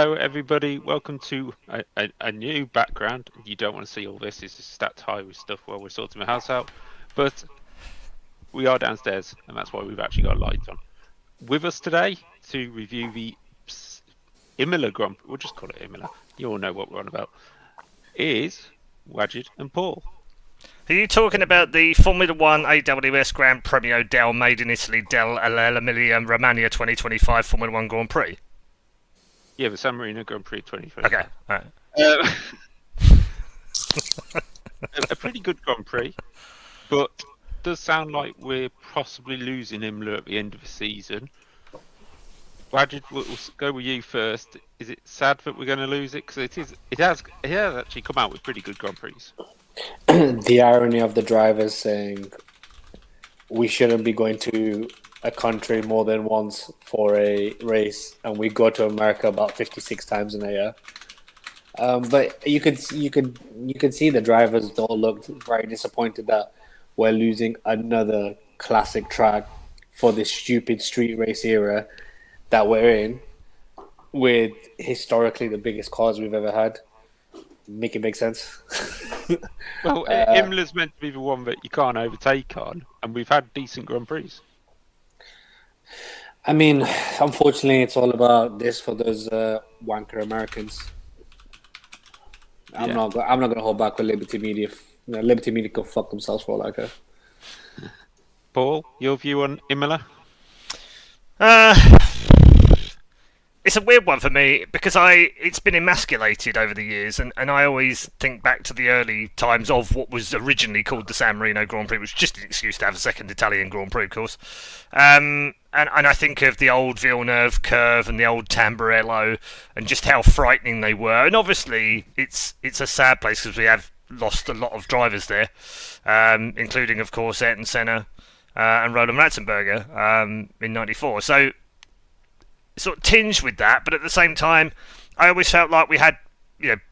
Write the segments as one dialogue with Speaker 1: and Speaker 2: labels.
Speaker 1: Hello, everybody. Welcome to a new background. You don't want to see all this. It's just stacked high with stuff while we're sorting my house out. But we are downstairs, and that's why we've actually got lights on. With us today to review the Imola Grand Prix, we'll just call it Imola. You all know what we're on about. Is Wajid and Paul.
Speaker 2: Are you talking about the Formula 1 AWS Gran Premio del Made in Italy del Emilia Romagna 2025 Formula 1 Grand Prix?
Speaker 1: Yeah, the San Marino Grand Prix 2025.
Speaker 2: Okay, alright.
Speaker 1: A pretty good Grand Prix, but does sound like we're possibly losing Imola at the end of the season. Wajid, we'll go with you first. Is it sad that we're going to lose it? Because it has actually come out with pretty good Grand Prix.
Speaker 3: The irony of the drivers saying we shouldn't be going to a country more than once for a race, and we go to America about 56 times in a year. But you could see the drivers all looked very disappointed that we're losing another classic track for this stupid street race era that we're in, with historically the biggest cars we've ever had. Make it make sense.
Speaker 1: Well, Imola's meant to be the one that you can't overtake on, and we've had decent Grand Prix.
Speaker 3: I mean, unfortunately, it's all about this for those wanker Americans. I'm not going to hold back with Liberty Media. Liberty Media can fuck themselves for all I care.
Speaker 1: Paul, your view on Imola?
Speaker 2: It's a weird one for me because it's been emasculated over the years, and I always think back to the early times of what was originally called the San Marino Grand Prix, which was just an excuse to have a second Italian Grand Prix, of course. And I think of the old Villeneuve curve and the old Tamburello and just how frightening they were. And obviously, it's a sad place because we have lost a lot of drivers there, including, of course, Ayrton Senna and Roland Ratzenberger in '94. So sort of tinged with that, but at the same time, I always felt like we had,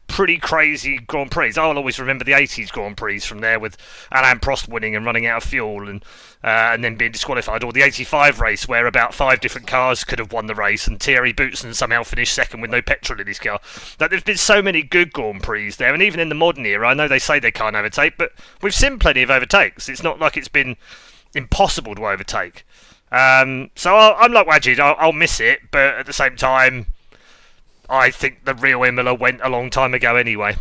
Speaker 2: pretty crazy Grand Prix. I'll always remember the '80s Grand Prix from there with Alain Prost winning and running out of fuel and then being disqualified, or the '85 race where about 5 different cars could have won the race and Thierry Boutsen somehow finished second with no petrol in his car. Like, there's been so many good Grand Prix there, and even in the modern era, I know they say they can't overtake, but we've seen plenty of overtakes. It's not like it's been impossible to overtake. So I'm like Wajid, I'll miss it, but at the same time, I think the real Imola went a long time ago anyway.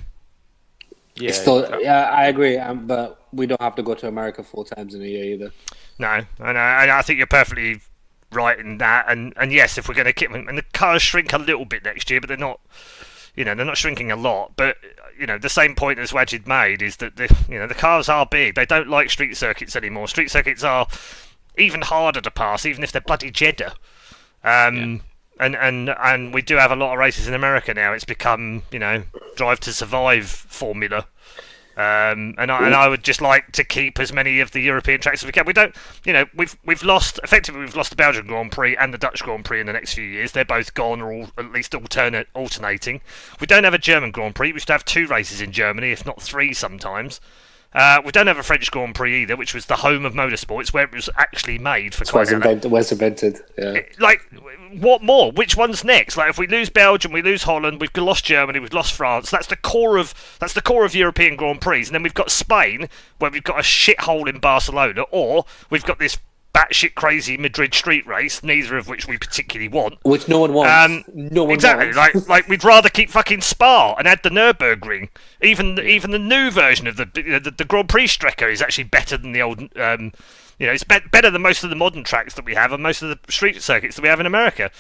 Speaker 3: Yeah, I agree, but we don't have to go to America 4 times in a year either.
Speaker 2: No, and I think you're perfectly right in that. And yes, if we're going to keep, and the cars shrink a little bit next year, but they're not, they're not shrinking a lot. But the same point as Wajid made is that the cars are big. They don't like street circuits anymore. Street circuits are even harder to pass, even if they're bloody Jeddah. And we do have a lot of races in America now. It's become, drive to survive formula. And I would just like to keep as many of the European tracks as we can. We don't, we've lost the Belgian Grand Prix and the Dutch Grand Prix in the next few years. They're both gone, or at least alternating. We don't have a German Grand Prix. We should have 2 races in Germany, if not 3 sometimes. We don't have a French Grand Prix either, which was the home of motorsport. It's where it was actually made for
Speaker 3: where it's invented. Yeah.
Speaker 2: Like, what more? Which one's next? Like, if we lose Belgium, we lose Holland, we've lost Germany, we've lost France. That's the core of European Grand Prix. And then we've got Spain, where we've got a shithole in Barcelona, or we've got this batshit crazy Madrid street race, neither of which we particularly want.
Speaker 3: Which no one wants. No one
Speaker 2: exactly.
Speaker 3: wants.
Speaker 2: Like we'd rather keep fucking Spa and add the Nürburgring. Even the new version of the Grand Prix Strecke is actually better than the old. It's better than most of the modern tracks that we have and most of the street circuits that we have in America.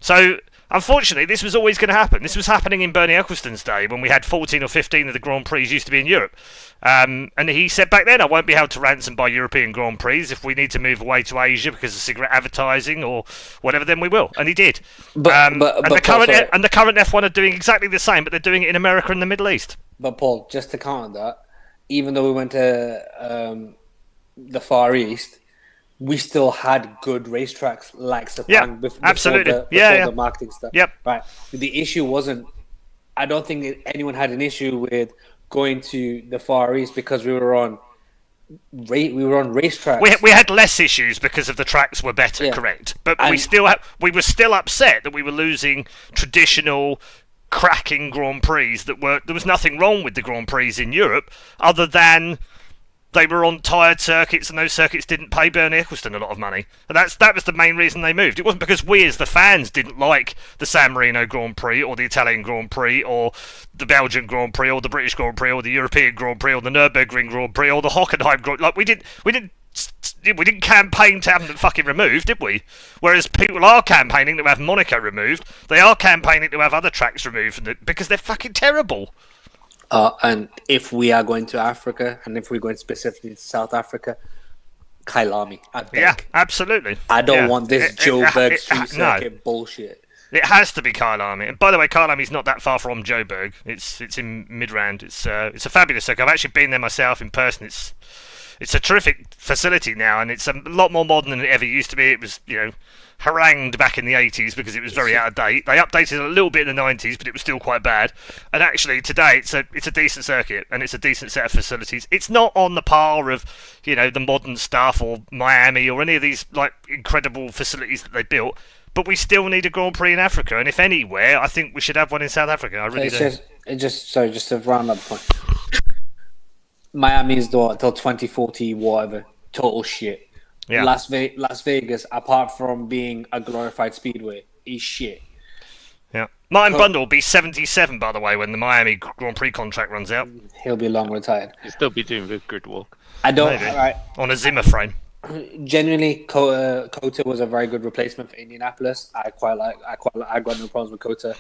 Speaker 2: So, unfortunately, this was always going to happen. This was happening in Bernie Ecclestone's day when we had 14 or 15 of the Grand Prix used to be in Europe. And he said back then, I won't be held to ransom by European Grand Prix. If we need to move away to Asia because of cigarette advertising or whatever, then we will. And he did. The current F1 are doing exactly the same, but they're doing it in America and the Middle East.
Speaker 3: But Paul, just to counter that, even though we went to the Far East, we still had good racetracks like Sepang before the marketing stuff.
Speaker 2: Yep.
Speaker 3: Right. The issue wasn't, I don't think anyone had an issue with going to the Far East because we were on we were on racetracks.
Speaker 2: We had less issues because of the tracks were better,
Speaker 3: Yeah.
Speaker 2: correct? But
Speaker 3: And-
Speaker 2: we were still upset that we were losing traditional cracking Grand Prix there was nothing wrong with the Grand Prix in Europe other than they were on tired circuits, and those circuits didn't pay Bernie Eccleston a lot of money. And that was the main reason they moved. It wasn't because we as the fans didn't like the San Marino Grand Prix or the Italian Grand Prix or the Belgian Grand Prix or the British Grand Prix or the European Grand Prix or the Nürburgring Grand Prix or the Hockenheim Grand Prix. Like we didn't campaign to have them fucking removed, did we? Whereas people are campaigning to have Monaco removed. They are campaigning to have other tracks removed because they're fucking terrible.
Speaker 3: And if we are going to Africa, and if we're going specifically to South Africa, Kailami. I beg.
Speaker 2: Yeah, absolutely.
Speaker 3: I don't want this Joburg street
Speaker 2: no.
Speaker 3: circuit bullshit.
Speaker 2: It has to be Kyalami. And by the way, Kyalami's not that far from Joburg. It's in Midrand. It's a fabulous circuit. I've actually been there myself in person. It's a terrific facility now, and it's a lot more modern than it ever used to be. It was, harangued back in the 80s because it was very out of date. They updated it a little bit in the 90s, but it was still quite bad. And actually, today it's a decent circuit, and it's a decent set of facilities. It's not on the par of, the modern stuff or Miami or any of these like incredible facilities that they built. But we still need a Grand Prix in Africa, and if anywhere, I think we should have one in South Africa. I really do.
Speaker 3: Just to round up the point. Miami's till 2040, whatever, total shit.
Speaker 2: Yeah.
Speaker 3: Las Vegas, apart from being a glorified speedway, is shit.
Speaker 2: Yeah. Martin Bundle will be 77, by the way, when the Miami Grand Prix contract runs out.
Speaker 3: He'll be long retired.
Speaker 1: He'll still be doing the grid walk.
Speaker 3: I don't.
Speaker 2: Maybe.
Speaker 3: Right,
Speaker 2: On a Zimmer frame.
Speaker 3: genuinely, Kota was a very good replacement for Indianapolis. I got no problems with Kota.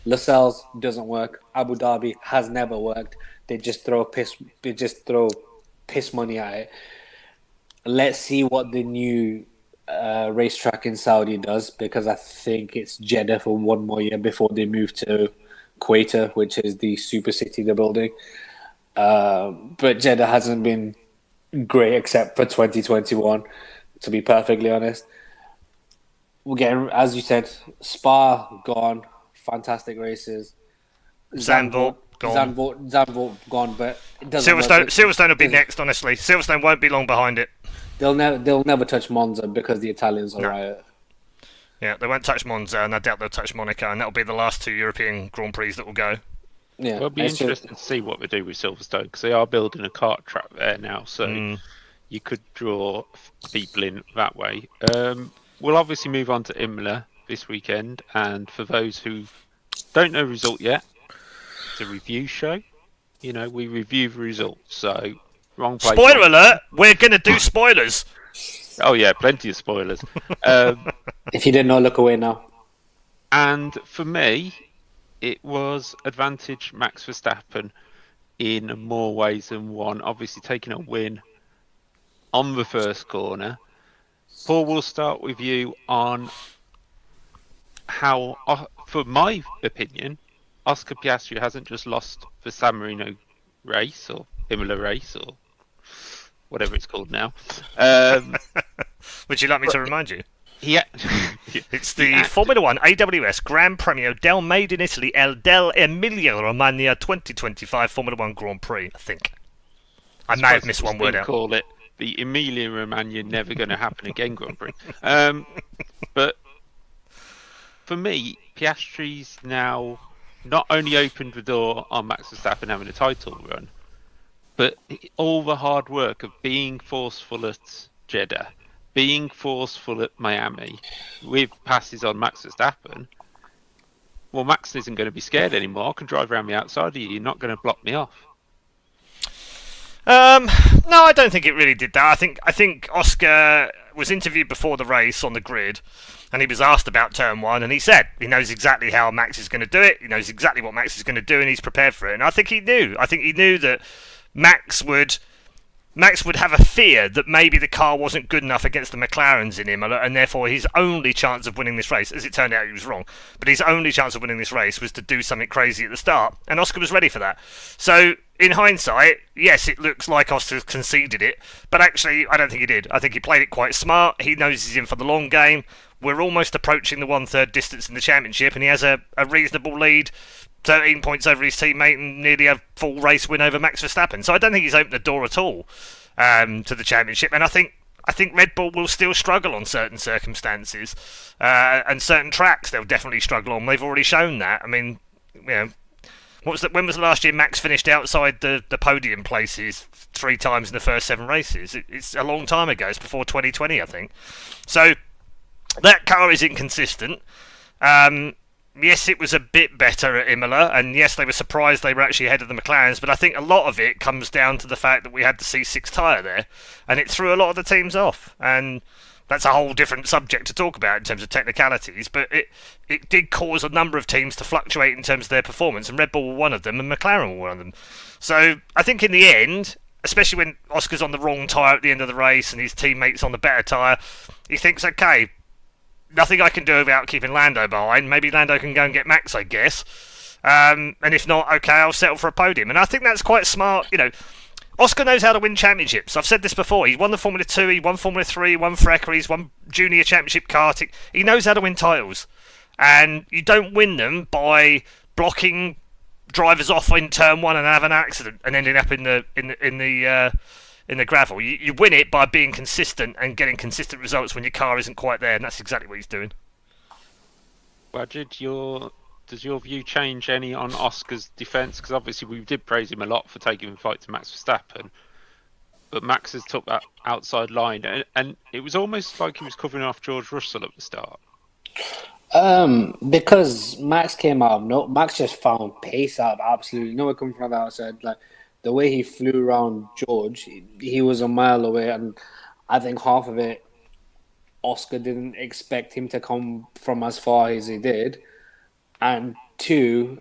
Speaker 3: Lascelles doesn't work. Abu Dhabi has never worked. They just throw piss money at it. Let's see what the new racetrack in Saudi does, because I think it's Jeddah for one more year before they move to Quetta, which is the super city they're building. But Jeddah hasn't been great except for 2021, to be perfectly honest. We're getting, as you said, Spa gone, fantastic races.
Speaker 2: Zandvoort gone.
Speaker 3: Zandvoort gone, but it doesn't
Speaker 2: Silverstone will be next, honestly. Silverstone won't be long behind it.
Speaker 3: They'll never touch Monza because the Italians are riot.
Speaker 2: Yeah, they won't touch Monza, and I doubt they'll touch Monaco, and that'll be the last two European Grand Prix that will go.
Speaker 3: Yeah,
Speaker 1: It'll be interesting to see what they do with Silverstone, because they are building a kart track there now, so you could draw people in that way. We'll obviously move on to Imola this weekend, and for those who don't know the result yet, it's a review show. We review the results, so wrong place.
Speaker 2: Spoiler alert! We're going to do spoilers.
Speaker 1: Oh yeah, plenty of spoilers.
Speaker 3: If you didn't know, look away now.
Speaker 1: And for me, it was advantage Max Verstappen in more ways than one. Obviously taking a win on the first corner. Paul, we'll start with you on how, for my opinion, Oscar Piastri hasn't just lost the San Marino race or Imola race or whatever it's called now.
Speaker 2: Would you like me to remind you?
Speaker 1: Yeah.
Speaker 2: It's the Formula 1 AWS Gran Premio del Made in Italy del Emilia Romagna 2025 Formula 1 Grand Prix, I think. I may have missed one word out.
Speaker 1: Call it the Emilia Romagna never going to happen again Grand Prix. But for me, Piastri's now not only opened the door on Max Verstappen having a title run, but all the hard work of being forceful at Jeddah, being forceful at Miami, with passes on Max Verstappen. Well, Max isn't going to be scared anymore. I can drive around the outside of you. You're not going to block me off.
Speaker 2: No, I don't think it really did that. I think Oscar was interviewed before the race on the grid, and he was asked about turn one, and he said he knows exactly how Max is going to do it. He knows exactly what Max is going to do, and he's prepared for it. And I think he knew. I think he knew that Max would have a fear that maybe the car wasn't good enough against the McLarens in Imola, and therefore his only chance of winning this race, as it turned out he was wrong, but his only chance of winning this race was to do something crazy at the start, and Oscar was ready for that. So, in hindsight, yes, it looks like Oscar conceded it, but actually, I don't think he did. I think he played it quite smart. He knows he's in for the long game. We're almost approaching the 1/3 distance in the championship, and he has a reasonable lead 13 points over his teammate and nearly a full race win over Max Verstappen. So I don't think he's opened the door at all to the championship. And I think Red Bull will still struggle on certain circumstances and certain tracks. They'll definitely struggle on. They've already shown that. I mean, when was the last year Max finished outside the podium places 3 times in the first 7 races? It's a long time ago. It's before 2020, I think. So that car is inconsistent. Yes, it was a bit better at Imola, and yes, they were surprised they were actually ahead of the McLarens, but I think a lot of it comes down to the fact that we had the C6 tyre there, and it threw a lot of the teams off, and that's a whole different subject to talk about in terms of technicalities, but it did cause a number of teams to fluctuate in terms of their performance, and Red Bull were one of them, and McLaren were one of them. So I think in the end, especially when Oscar's on the wrong tyre at the end of the race, and his teammate's on the better tyre, he thinks, okay, nothing I can do about keeping Lando behind. Maybe Lando can go and get Max, I guess. And if not, okay, I'll settle for a podium. And I think that's quite smart. Oscar knows how to win championships. I've said this before. He won the Formula 2, he won Formula 3, he won FRECA, he's won Junior Championship karting. He knows how to win titles. And you don't win them by blocking drivers off in turn 1 and having an accident and ending up in the gravel. You win it by being consistent and getting consistent results when your car isn't quite there, and that's exactly what he's doing.
Speaker 1: Well, does your view change any on Oscar's defence? Because obviously we did praise him a lot for taking the fight to Max Verstappen, but Max has took that outside line, and it was almost like he was covering off George Russell at the start.
Speaker 3: Because Max came out, Max just found pace out of absolutely nowhere coming from the outside. Like the way he flew around George, he was a mile away, and I think half of it, Oscar didn't expect him to come from as far as he did, and 2,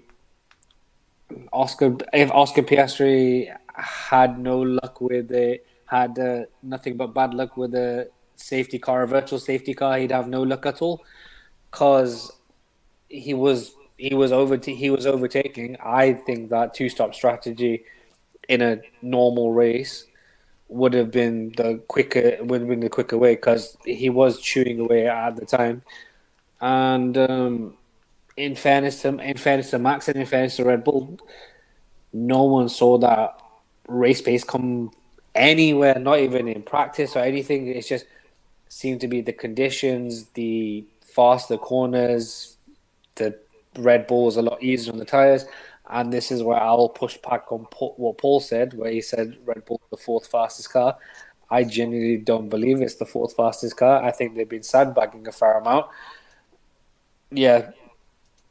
Speaker 3: if Oscar Piastri had no luck with it, had nothing but bad luck with a safety car, a virtual safety car, he'd have no luck at all, because he was overtaking. I think that 2-stop strategy in a normal race would have been the quicker way, because he was chewing away at the time. And in fairness to Max and in fairness to Red Bull, no one saw that race pace come anywhere, not even in practice or anything. It just seemed to be the conditions, the faster corners, the Red Bull was a lot easier on the tyres. And this is where I'll push back on what Paul said, where he said Red Bull the 4th fastest car. I genuinely don't believe it's the 4th fastest car. I think they've been sandbagging a fair amount. Yeah,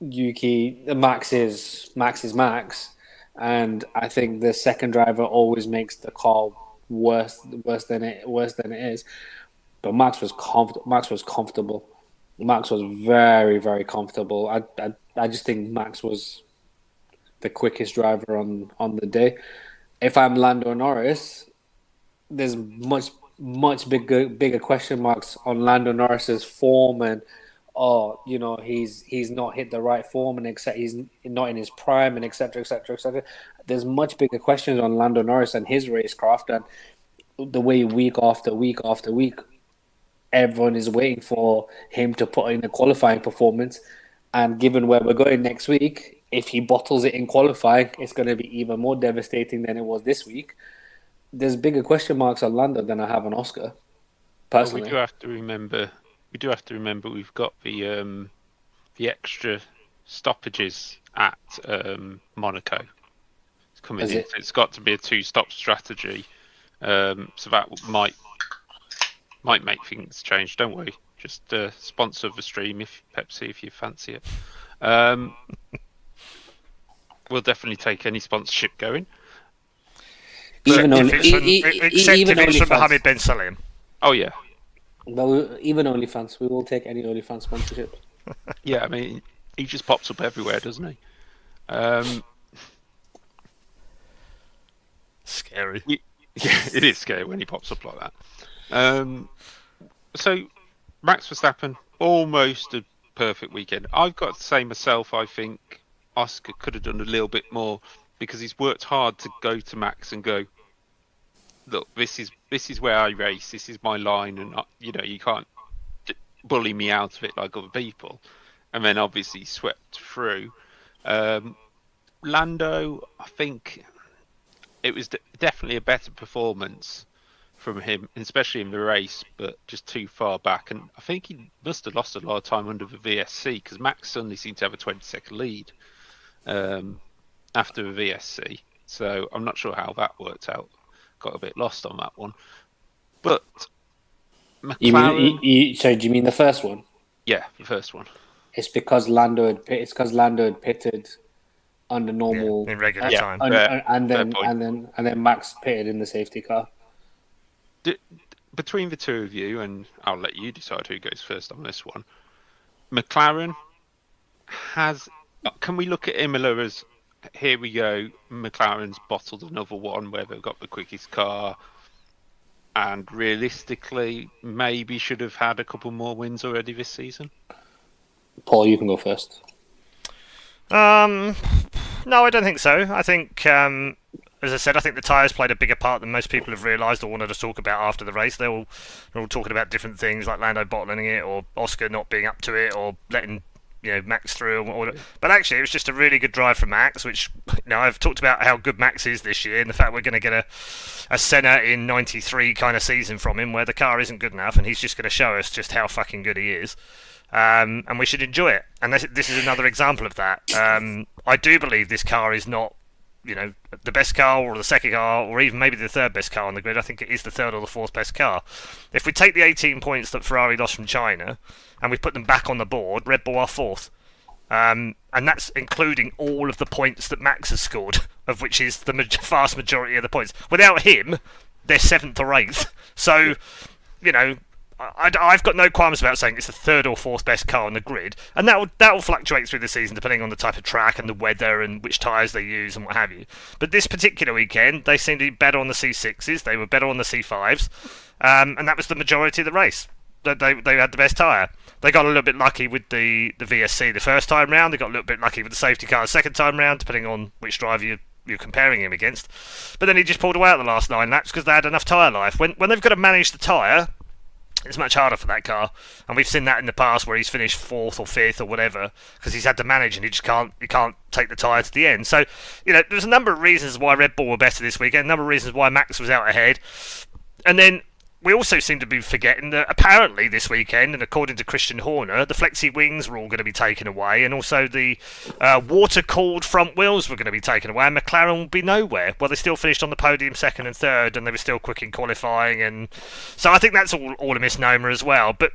Speaker 3: Max is Max, and I think the second driver always makes the car worse than it is. But Max was comfortable. Max was very, very comfortable. I just think Max was the quickest driver on the day. If I'm Lando Norris, there's much bigger question marks on Lando Norris's form, and he's not hit the right form, and he's not in his prime, and etc. etc. etc. There's much bigger questions on Lando Norris and his racecraft, and the way week after week after week, everyone is waiting for him to put in a qualifying performance. And given where we're going next week, if he bottles it in qualifying, it's going to be even more devastating than it was this week. There's bigger question marks on Lando than I have on Oscar, personally.
Speaker 1: Well, we do have to remember we've got the extra stoppages at Monaco. It's coming in. It's got to be a 2-stop strategy, so that might make things change. Don't worry. Just sponsor the stream Pepsi if you fancy it. We'll definitely take any sponsorship going.
Speaker 3: Even
Speaker 2: if it's from Mohammed bin Salim.
Speaker 1: Oh yeah.
Speaker 3: Well, even OnlyFans, we will take any OnlyFans sponsorship.
Speaker 1: Yeah, I mean, he just pops up everywhere, doesn't he?
Speaker 2: Scary.
Speaker 1: Yeah, it is scary when he pops up like that. So, Max Verstappen, almost a perfect weekend. I've got to say myself, I think Oscar could have done a little bit more, because he's worked hard to go to Max and go, look, this is where I race, this is my line, and you can't bully me out of it like other people. And then obviously swept through. Lando, I think it was definitely a better performance from him, especially in the race, but just too far back. And I think he must have lost a lot of time under the VSC because Max suddenly seemed to have a 20-second lead after the VSC. So I'm not sure how that worked out. Got a bit lost on that one. But McLaren...
Speaker 3: Sorry, do you mean the first one?
Speaker 1: Yeah, the first one.
Speaker 3: It's because Lando had pitted under normal
Speaker 2: in regular time,
Speaker 3: and then Max pitted in the safety car.
Speaker 1: Between the two of you, and I'll let you decide who goes first on this one. McLaren has. Can we look at Imola as here we go? McLaren's bottled another one where they've got the quickest car, and realistically, maybe should have had a couple more wins already this season.
Speaker 3: Paul, you can go first.
Speaker 2: No, I don't think so. I think, as I said, I think the tyres played a bigger part than most people have realised or wanted to talk about after the race. They're all talking about different things like Lando bottling it or Oscar not being up to it or letting Max through. But actually, it was just a really good drive from Max, which I've talked about how good Max is this year and the fact we're going to get a Senna in 93 kind of season from him where the car isn't good enough and he's just going to show us just how fucking good he is. And we should enjoy it. And this is another example of that. I do believe this car is not, the best car or the second car or even maybe the third best car on the grid. I think it is the third or the fourth best car. If we take the 18 points that Ferrari lost from China and we put them back on the board, Red Bull are fourth. And that's including all of the points that Max has scored, of which is the vast majority of the points. Without him, they're seventh or eighth. So, I've got no qualms about saying it's the third or fourth best car on the grid, and that will fluctuate through the season depending on the type of track and the weather and which tyres they use and what have you. But this particular weekend, they seemed to be better on the C6s, they were better on the C5s, and that was the majority of the race. They had the best tyre. They got a little bit lucky with the VSC the first time round, they got a little bit lucky with the safety car the second time round, depending on which driver you're comparing him against. But then he just pulled away at the last 9 laps because they had enough tyre life. When they've got to manage the tyre, it's much harder for that car, and we've seen that in the past where he's finished fourth or fifth or whatever because he's had to manage and he can't take the tyre to the end. So there's a number of reasons why Red Bull were better this weekend, a number of reasons why Max was out ahead, and then we also seem to be forgetting that apparently this weekend, and according to Christian Horner, the flexi wings were all going to be taken away, and also the water-cooled front wheels were going to be taken away, and McLaren will be nowhere. Well, they still finished on the podium second and third, and they were still quick in qualifying, and so I think that's all a misnomer as well. But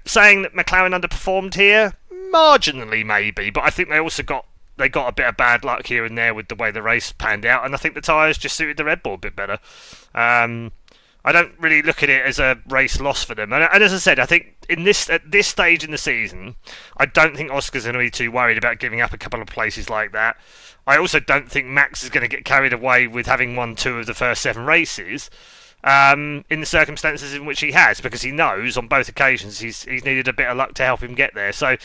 Speaker 2: saying that McLaren underperformed here, marginally maybe, but I think they also got a bit of bad luck here and there with the way the race panned out, and I think the tyres just suited the Red Bull a bit better. I don't really look at it as a race loss for them. And as I said, I think at this stage in the season, I don't think Oscar's going to be too worried about giving up a couple of places like that. I also don't think Max is going to get carried away with having won 2 of the first 7 races in the circumstances in which he has, because he knows on both occasions he's needed a bit of luck to help him get there. So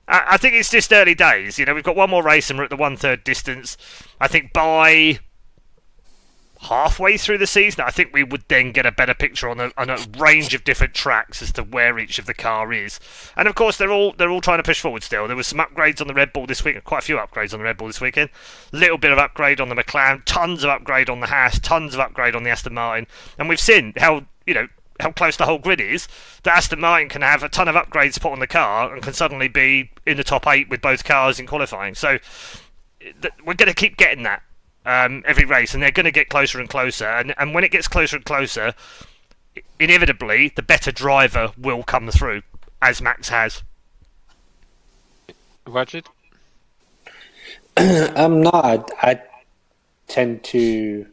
Speaker 2: I think it's just early days. We've got one more race and we're at the 1/3 distance. I think by halfway through the season, I think we would then get a better picture on a range of different tracks as to where each of the car is. And of course, they're all trying to push forward still. There was some upgrades on the Red Bull this week, quite a few upgrades on the Red Bull this weekend. Little bit of upgrade on the McLaren, tons of upgrade on the Haas, tons of upgrade on the Aston Martin, and we've seen how close the whole grid is. That Aston Martin can have a ton of upgrades put on the car and can suddenly be in the top 8 with both cars in qualifying. So we're going to keep getting that. Every race, and they're going to get closer and closer, and when it gets closer and closer, inevitably the better driver will come through, as Max has.
Speaker 1: Rajid?
Speaker 3: No, I tend to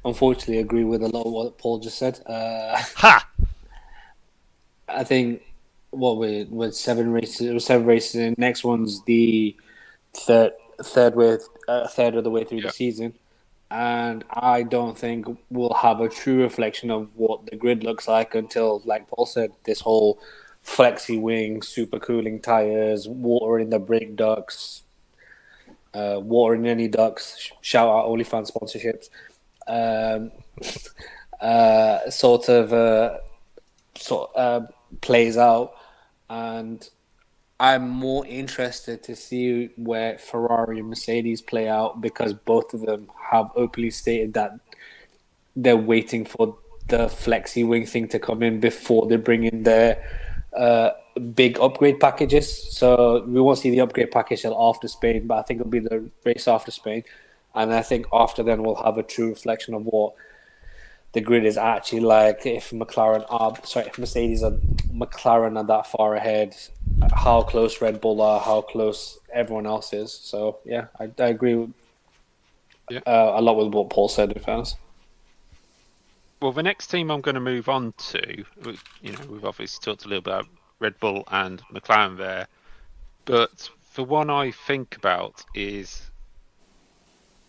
Speaker 3: unfortunately agree with a lot of what Paul just said.
Speaker 2: Ha!
Speaker 3: I think with 7 races, it was 7 races, and next one's the third of the way through the season, and I don't think we'll have a true reflection of what the grid looks like until, like Paul said, this whole flexi wing, super cooling tires, water in the brake ducts, water in any ducts. Shout out OnlyFans sponsorships. Plays out, and I'm more interested to see where Ferrari and Mercedes play out because both of them have openly stated that they're waiting for the flexi wing thing to come in before they bring in their uh, big upgrade packages. So we won't see the upgrade package till after Spain, but I think it'll be the race after Spain. And I think after then we'll have a true reflection of what the grid is actually like. If if Mercedes and McLaren are that far ahead, how close Red Bull are, how close everyone else is. So yeah, I agree with,
Speaker 1: Yeah.
Speaker 3: a lot with what Paul said. In fairness.
Speaker 1: Well, the next team I'm going to move on to, we've obviously talked a little about Red Bull and McLaren there, but the one I think about is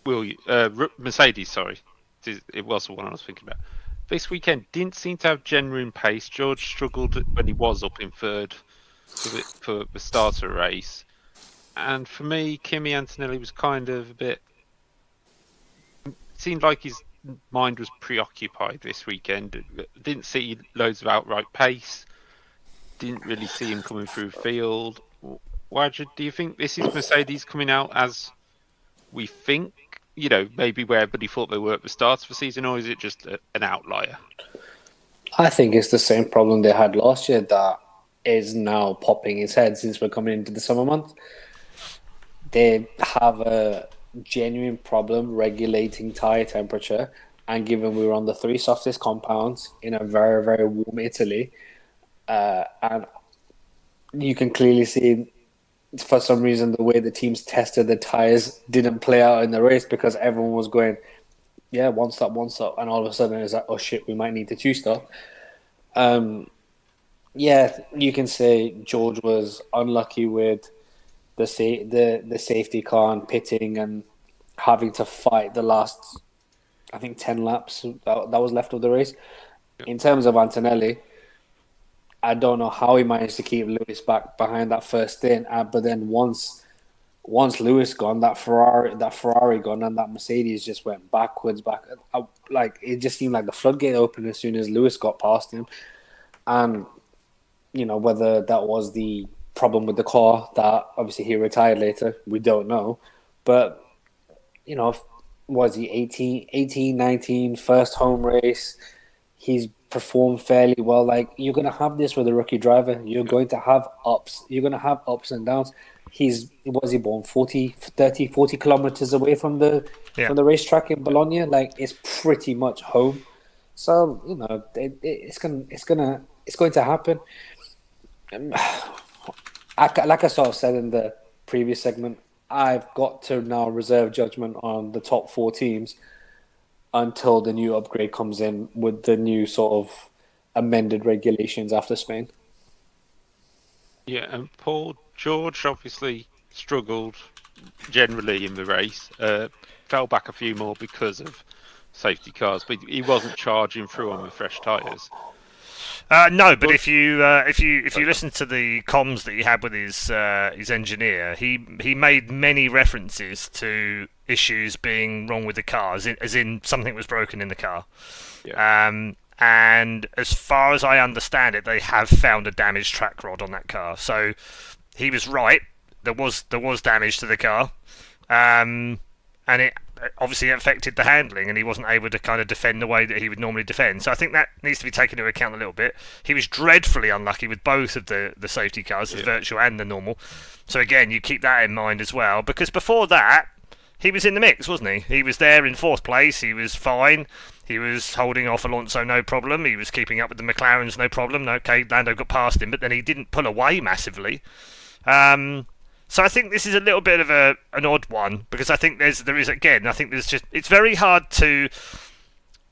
Speaker 1: Mercedes. Sorry, it was the one I was thinking about. This weekend didn't seem to have genuine pace. George struggled when he was up in third for the starter race, and for me, Kimi Antonelli was kind of a bit. Seemed like his mind was preoccupied this weekend. Didn't see loads of outright pace. Didn't really see him coming through field. Do you think this is Mercedes coming out as we think? Maybe where everybody thought they were at the start of the season, or is it just an outlier?
Speaker 3: I think it's the same problem they had last year that is now popping its head since we're coming into the summer months. They have a genuine problem regulating tire temperature, and given we were on the three softest compounds in a very, very warm Italy, and you can clearly see for some reason the way the teams tested the tires didn't play out in the race because everyone was going, yeah, one stop, and all of a sudden it's like, oh shit, we might need to two stop. Yeah, you can say George was unlucky with the safety car and pitting and having to fight the last, I think, 10 laps that was left of the race. In terms of Antonelli, I don't know how he managed to keep Lewis back behind that first stint, but then once Lewis gone, that Ferrari gone, and that Mercedes just went backwards. Like it just seemed like the floodgate opened as soon as Lewis got past him, and whether that was the problem with the car that obviously he retired later, we don't know, but was he 18, 19, first home race? He's performed fairly well. Like, you're going to have this with a rookie driver. You're going to have ups. You're going to have ups and downs. Was he born 40 kilometers away from the racetrack in Bologna? Like, it's pretty much home. So, it's going to happen. Like I sort of said in the previous segment, I've got to now reserve judgment on the top four teams until the new upgrade comes in with the new sort of amended regulations after Spain.
Speaker 1: Yeah, and George obviously struggled generally in the race. Fell back a few more because of safety cars, but he wasn't charging through on the fresh tyres.
Speaker 2: No, but if you listen to the comms that he had with his engineer, he made many references to issues being wrong with the car, as in something was broken in the car. Yeah. And as far as I understand it, they have found a damaged track rod on that car. So he was right. There was damage to the car, and it obviously affected the handling, and he wasn't able to kind of defend the way that he would normally defend. So I think that needs to be taken into account a little bit. He was dreadfully unlucky with both of the safety cars, the virtual and the normal. So again, you keep that in mind as well, because before that, he was in the mix, wasn't he? He was there in fourth place. He was fine. He was holding off Alonso, no problem. He was keeping up with the McLarens, no problem. Okay, Lando got past him, but then he didn't pull away massively. So I think this is a little bit of an odd one, because I think there's just, it's very hard to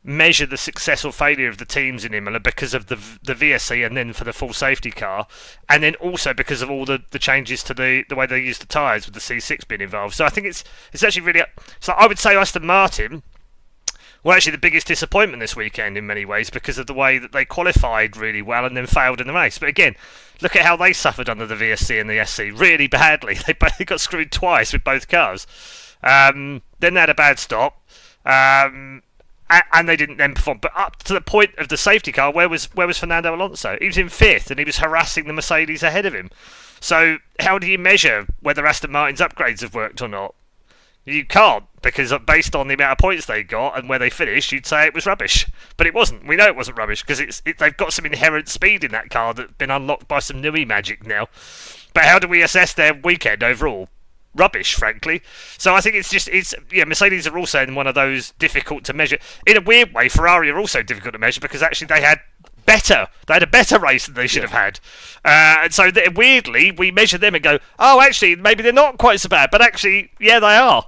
Speaker 2: measure the success or failure of the teams in Imola because of the VSC and then for the full safety car, and then also because of all the changes to the way they use the tyres with the C6 being involved. So I think it's actually really, so I would say Aston Martin were actually the biggest disappointment this weekend in many ways because of the way that they qualified really well and then failed in the race. But again, look at how they suffered under the VSC and the SC really badly. They both got screwed twice with both cars. Then they had a bad stop. and they didn't then perform. But up to the point of the safety car, where was Fernando Alonso? He was in 5th, and he was harassing the Mercedes ahead of him. So how do you measure whether Aston Martin's upgrades have worked or not? You can't, because based on the amount of points they got and where they finished, you'd say it was rubbish. But it wasn't. We know it wasn't rubbish, because they've got some inherent speed in that car that's been unlocked by some Nui magic now. But how do we assess their weekend overall? Rubbish, frankly. So I think Mercedes are also in one of those difficult to measure. In a weird way, Ferrari are also difficult to measure, because actually they had a better race than they should have had. And so weirdly, we measure them and go, oh, actually, maybe they're not quite so bad. But actually, yeah, they are.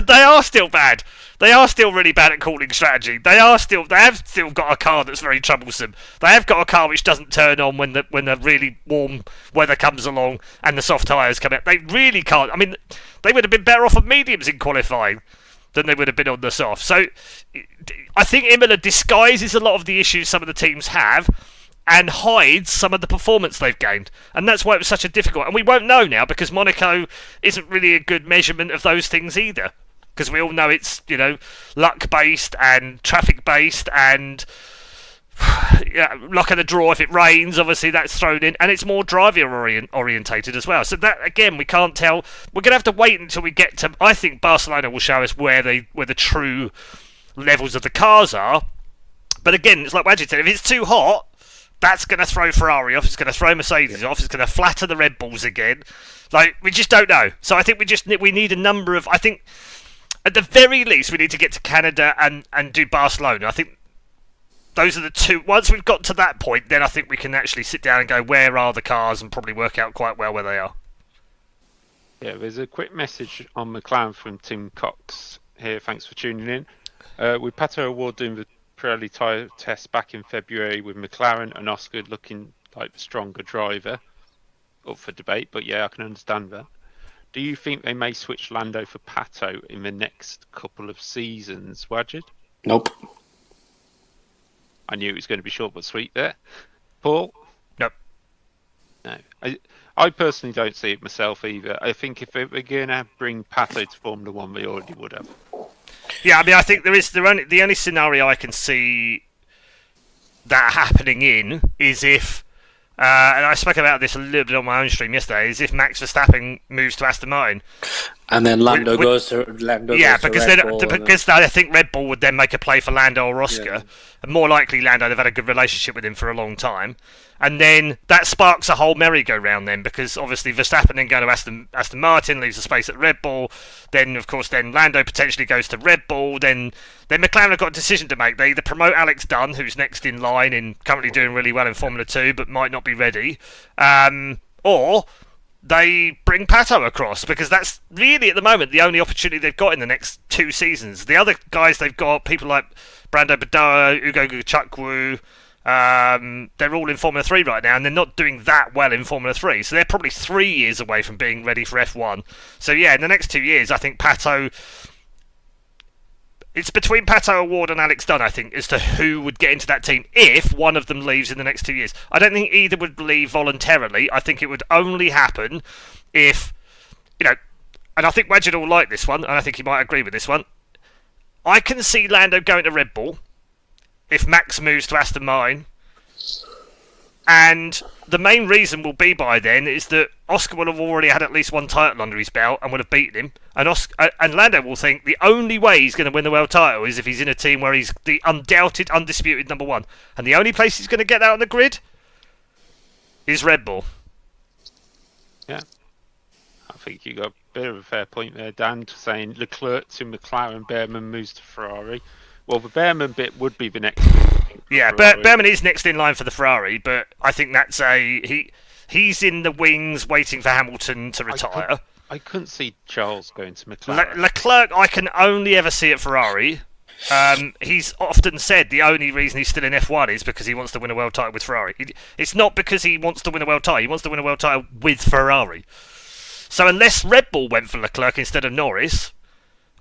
Speaker 2: They are still bad. They are still really bad at calling strategy. They have still got a car that's very troublesome. They have got a car which doesn't turn on when the really warm weather comes along and the soft tyres come out. They really can't. I mean, they would have been better off of mediums in qualifying than they would have been on the soft. So I think Imola disguises a lot of the issues some of the teams have and hides some of the performance they've gained. And that's why it was such a difficult... And we won't know now, because Monaco isn't really a good measurement of those things either. Because we all know it's, luck-based and traffic-based and luck of the draw if it rains, obviously that's thrown in. And it's more driver-orientated as well. So that, again, we can't tell. We're going to have to wait until we get to... I think Barcelona will show us where the true levels of the cars are. But again, it's like Wadget said, if it's too hot, that's going to throw Ferrari off, it's going to throw Mercedes off, it's going to flatter the Red Bulls again. Like, we just don't know. So I think we need a number of... I think, at the very least, we need to get to Canada and do Barcelona. I think those are the two... Once we've got to that point, then I think we can actually sit down and go, where are the cars, and probably work out quite well where they are.
Speaker 1: Yeah, there's a quick message on McLaren from Tim Cox here. Thanks for tuning in. With Pato Award doing the Pirelli tyre test back in February with McLaren and Oscar looking like the stronger driver, up for debate, but yeah, I can understand that. Do you think they may switch Lando for Pato in the next couple of seasons, Wadjid?
Speaker 3: Nope.
Speaker 1: I knew it was going to be short but sweet there. Paul?
Speaker 2: Nope.
Speaker 1: No. I personally don't see it myself either. I think if they were going to bring Pato to Formula 1, they already would have.
Speaker 2: Yeah, I mean, I think the only scenario I can see that happening in is if, and I spoke about this a little bit on my own stream yesterday, is if Max Verstappen moves to Aston Martin.
Speaker 3: And then Lando goes to Red Bull,
Speaker 2: because I think Red Bull would then make a play for Lando or Oscar. Yeah. And more likely Lando, they've had a good relationship with him for a long time. And then that sparks a whole merry-go-round then, because obviously Verstappen then going to Aston Martin, leaves a space at Red Bull. Then, of course, Lando potentially goes to Red Bull. Then McLaren have got a decision to make. They either promote Alex Dunn, who's next in line and currently doing really well in Formula 2, but might not be ready. Or they bring Pato across, because that's really, at the moment, the only opportunity they've got in the next 2 seasons. The other guys they've got, people like Brando Baddoa, Ugo Chukwu, they're all in Formula 3 right now, and they're not doing that well in Formula 3, so they're probably 3 years away from being ready for F1. So yeah, in the next 2 years, I think Pato... It's between Pato Award and Alex Dunn, I think, as to who would get into that team if one of them leaves in the next 2 years. I don't think either would leave voluntarily. I think it would only happen if, and I think Wadjid will like this one, and I think he might agree with this one. I can see Lando going to Red Bull if Max moves to Aston Martin. And the main reason will be by then is that Oscar will have already had at least one title under his belt and would have beaten him. And Lando will think the only way he's going to win the world title is if he's in a team where he's the undoubted, undisputed number one. And the only place he's going to get that on the grid is Red Bull.
Speaker 1: Yeah. I think you got a bit of a fair point there, Dan, saying Leclerc to McLaren, Behrman moves to Ferrari. Well, the Behrman bit would be the next thing.
Speaker 2: Yeah, Behrman is next in line for the Ferrari, but I think that's he's in the wings waiting for Hamilton to retire.
Speaker 1: I couldn't see Charles going to McLaren.
Speaker 2: Leclerc, I can only ever see at Ferrari. He's often said the only reason he's still in F1 is because he wants to win a world title with Ferrari. It's not because he wants to win a world title. He wants to win a world title with Ferrari. So unless Red Bull went for Leclerc instead of Norris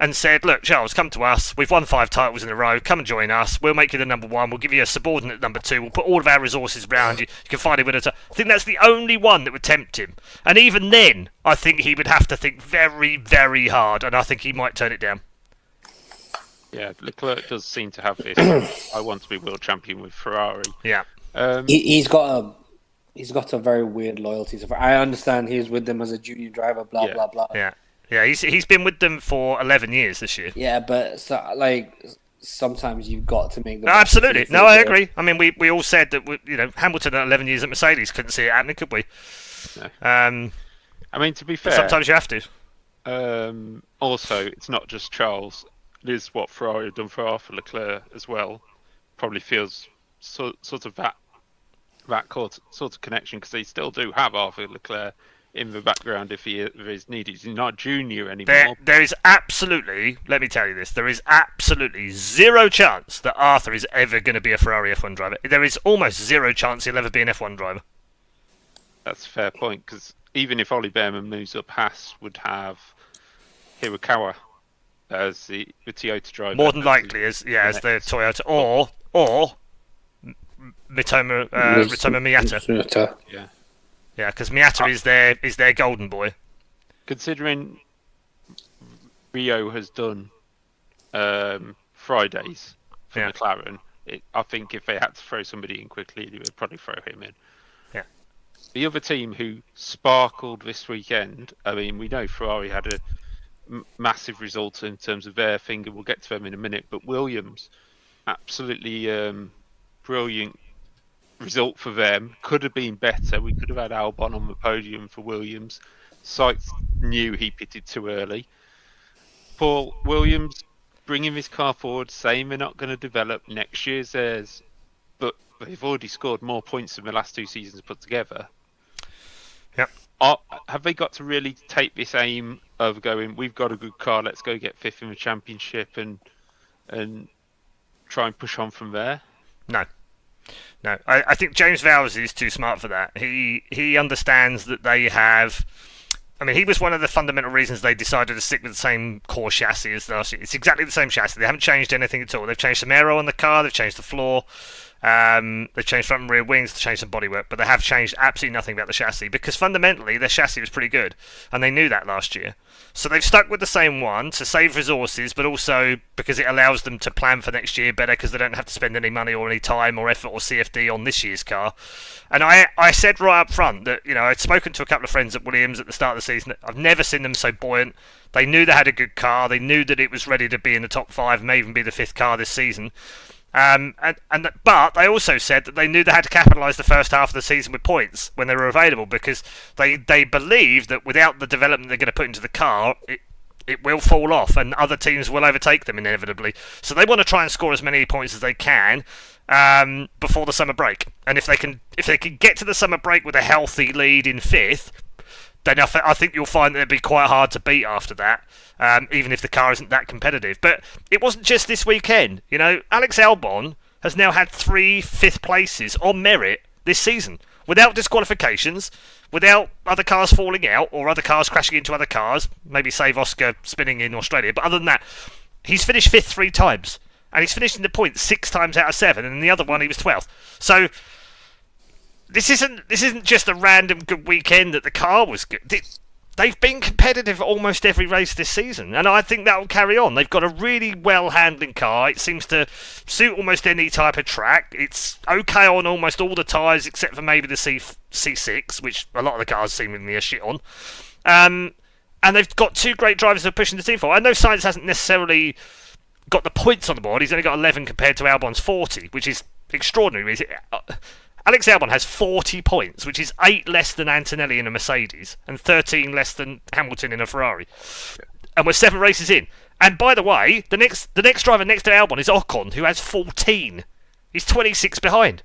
Speaker 2: and said, look, Charles, come to us. We've won 5 titles in a row. Come and join us. We'll make you the number 1. We'll give you a subordinate number 2. We'll put all of our resources around you. You can find a winner. I think that's the only one that would tempt him. And even then, I think he would have to think very, very hard. And I think he might turn it down.
Speaker 1: Yeah, Leclerc does seem to have this. I want to be world champion with Ferrari.
Speaker 2: Yeah.
Speaker 3: He's got a very weird loyalty to. I understand he was with them as a junior driver, blah
Speaker 1: Yeah.
Speaker 3: blah blah.
Speaker 2: Yeah. Yeah, he's been with them for 11 years this year.
Speaker 3: Yeah, but sometimes you've got to make the.
Speaker 2: No, absolutely. No, I agree. I mean, we all said that Hamilton at 11 years at Mercedes couldn't see it happening, could we?
Speaker 1: No.
Speaker 2: I
Speaker 1: mean, to be fair,
Speaker 2: sometimes you have to.
Speaker 1: Also, it's not just Charles. It is what Ferrari have done for Arthur Leclerc as well. Probably feels sort of that sort of connection, because they still do have Arthur Leclerc in the background if he is needed. He's not junior anymore.
Speaker 2: There is absolutely, let me tell you this, there is absolutely zero chance that Arthur is ever going to be a Ferrari F1 driver. There is almost zero chance he'll ever be an F1 driver.
Speaker 1: That's a fair point, because even if Ollie Behrman moves up, Haas would have Hirakawa as the Toyota driver.
Speaker 2: More than likely, as the Toyota, or Mitoma Miata. Yeah, because Miata is their golden boy.
Speaker 1: Considering Rio has done Fridays for McLaren, I think if they had to throw somebody in quickly, they would probably throw him in.
Speaker 2: Yeah.
Speaker 1: The other team who sparkled this weekend, I mean, we know Ferrari had a massive result in terms of their thing, and we'll get to them in a minute, but Williams, absolutely brilliant result for them. Could have been better. We could have had Albon on the podium for Williams. Sykes knew he pitted too early. Paul, Williams bringing this car forward, saying they're not going to develop next year's theirs, but they've already scored more points than the last two seasons put together.
Speaker 2: Yep.
Speaker 1: Have they got to really take this aim of going, we've got a good car, let's go get fifth in the championship and try and push on from there?
Speaker 2: No, I think James Vowles is too smart for that. He understands that they have. I mean, he was one of the fundamental reasons they decided to stick with the same core chassis as last year. It's exactly the same chassis. They haven't changed anything at all. They've changed some aero on the car. They've changed the floor. They've changed front and rear wings. They've changed some bodywork, but they have changed absolutely nothing about the chassis, because fundamentally their chassis was pretty good, and they knew that last year. So they've stuck with the same one to save resources, but also because it allows them to plan for next year better, because they don't have to spend any money or any time or effort or CFD on this year's car. And I said right up front that I'd spoken to a couple of friends at Williams at the start of the season. I've never seen them so buoyant. They knew they had a good car. They knew that it was ready to be in the top 5, may even be the 5th car this season. But they also said that they knew they had to capitalise the first half of the season with points when they were available, because they believe that without the development they're going to put into the car, it will fall off and other teams will overtake them inevitably. So they want to try and score as many points as they can before the summer break. And if they can get to the summer break with a healthy lead in 5th, then I think you'll find that it'll be quite hard to beat after that, even if the car isn't that competitive. But it wasn't just this weekend. Alex Albon has now had 3 5th places on merit this season, without disqualifications, without other cars falling out or other cars crashing into other cars, maybe save Oscar spinning in Australia. But other than that, he's finished 5th 3 times, and he's finished in the points 6 times out of 7, and in the other one he was 12th. So This isn't just a random good weekend that the car was good. They've been competitive almost every race this season, and I think that will carry on. They've got a really well-handling car. It seems to suit almost any type of track. It's okay on almost all the tyres except for maybe the C6, which a lot of the cars seemingly are shit on. And they've got 2 great drivers who are pushing the team forward. I know Sainz hasn't necessarily got the points on the board. He's only got 11 compared to Albon's 40, which is extraordinary. Alex Albon has 40 points, which is 8 less than Antonelli in a Mercedes and 13 less than Hamilton in a Ferrari. And we're 7 races in. And by the way, the next driver next to Albon is Ocon, who has 14. He's 26 behind.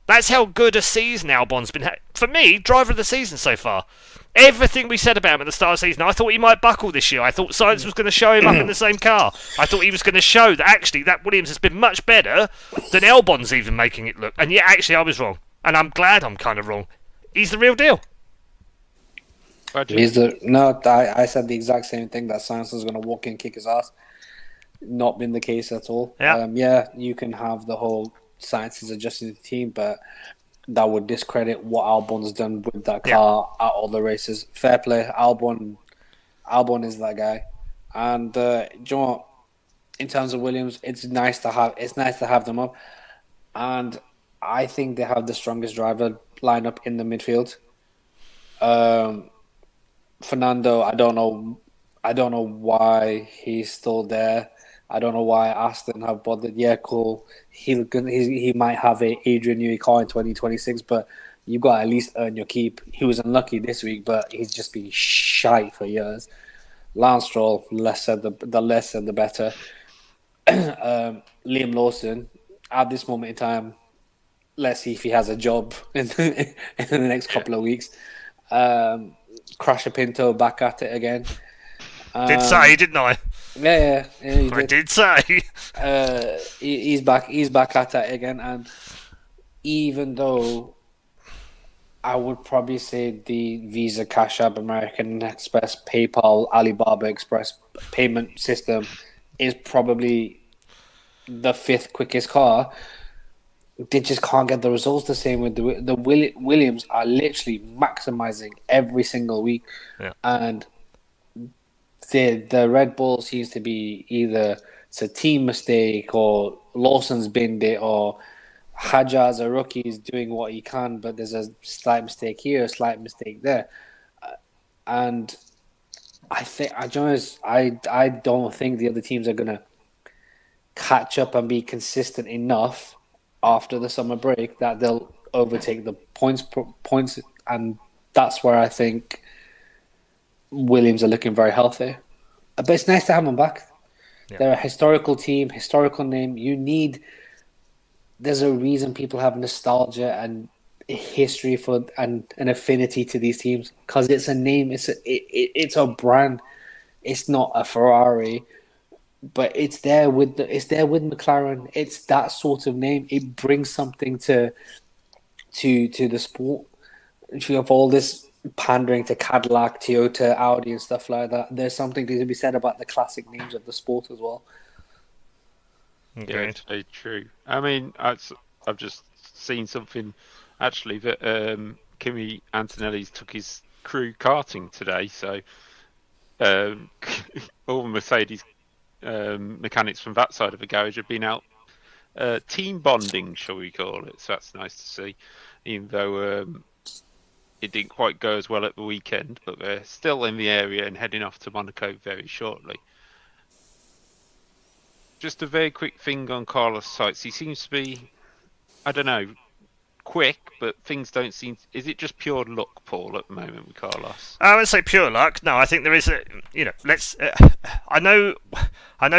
Speaker 2: That's how good a season Albon's been. For me, driver of the season so far. Everything we said about him at the start of the season, I thought he might buckle this year. I thought Sainz was going to show him up in the same car. I thought he was going to show that actually that Williams has been much better than Albon's even making it look. And yet, actually, I was wrong. And I'm glad I'm kind of wrong. He's the real deal.
Speaker 3: I said the exact same thing, that Sainz was going to walk in and kick his ass. Not been the case at all.
Speaker 2: Yeah,
Speaker 3: you can have the whole Sainz is adjusting the team, but that would discredit what Albon's done with that car at all the races. Fair play, Albon is that guy. And do you know what? in terms of Williams, it's nice to have them up, and I think they have the strongest driver lineup in the midfield. Fernando, I don't know why he's still there. I don't know why Aston have bothered. Yeah, cool. He might have a Adrian Newey car in 2026, but you've got to at least earn your keep. He was unlucky this week, but he's just been shite for years. Lance Stroll, less said the less said the better. Liam Lawson, at this moment in time, let's see if he has a job in the next couple of weeks. Crasher Pinto back at it again.
Speaker 2: Did say, didn't I?
Speaker 3: Yeah, he
Speaker 2: I did say.
Speaker 3: He's back at it again, and even though I would probably say the Visa, Cash App, American Express, PayPal, Alibaba Express payment system is probably the fifth quickest car, they just can't get the results the same with the Williams are literally maximizing every single week, and the Red Bull seems to be either it's a team mistake or Lawson's binned it or Hadjar's a rookie is doing what he can, but there's a slight mistake here, a slight mistake there, and I don't think the other teams are gonna catch up and be consistent enough after the summer break that they'll overtake the points, and that's where I think Williams are looking very healthy. But it's nice to have them back. Yeah. They're a historical team, historical name. There's a reason people have nostalgia and a history for and an affinity to these teams because it's a name, it's a brand. It's not a Ferrari, but it's there with McLaren. It's that sort of name. It brings something to the sport. If you have all this pandering to Cadillac, Toyota, Audi, and stuff like that, there's something to be said about the classic names of the sport as well.
Speaker 1: Okay. Yeah, it's very true. I mean, I've just seen something actually that Kimi Antonelli's took his crew karting today, so all the Mercedes mechanics from that side of the garage have been out team bonding, shall we call it. So that's nice to see, even though it didn't quite go as well at the weekend, but they're still in the area and heading off to Monaco very shortly. Just a very quick thing on Carlos Sainz. He seems to be, I don't know, quick, but things don't seem. Is it just pure luck, Paul, at the moment with Carlos?
Speaker 2: I wouldn't say pure luck. No, I think there is a. Let's. I know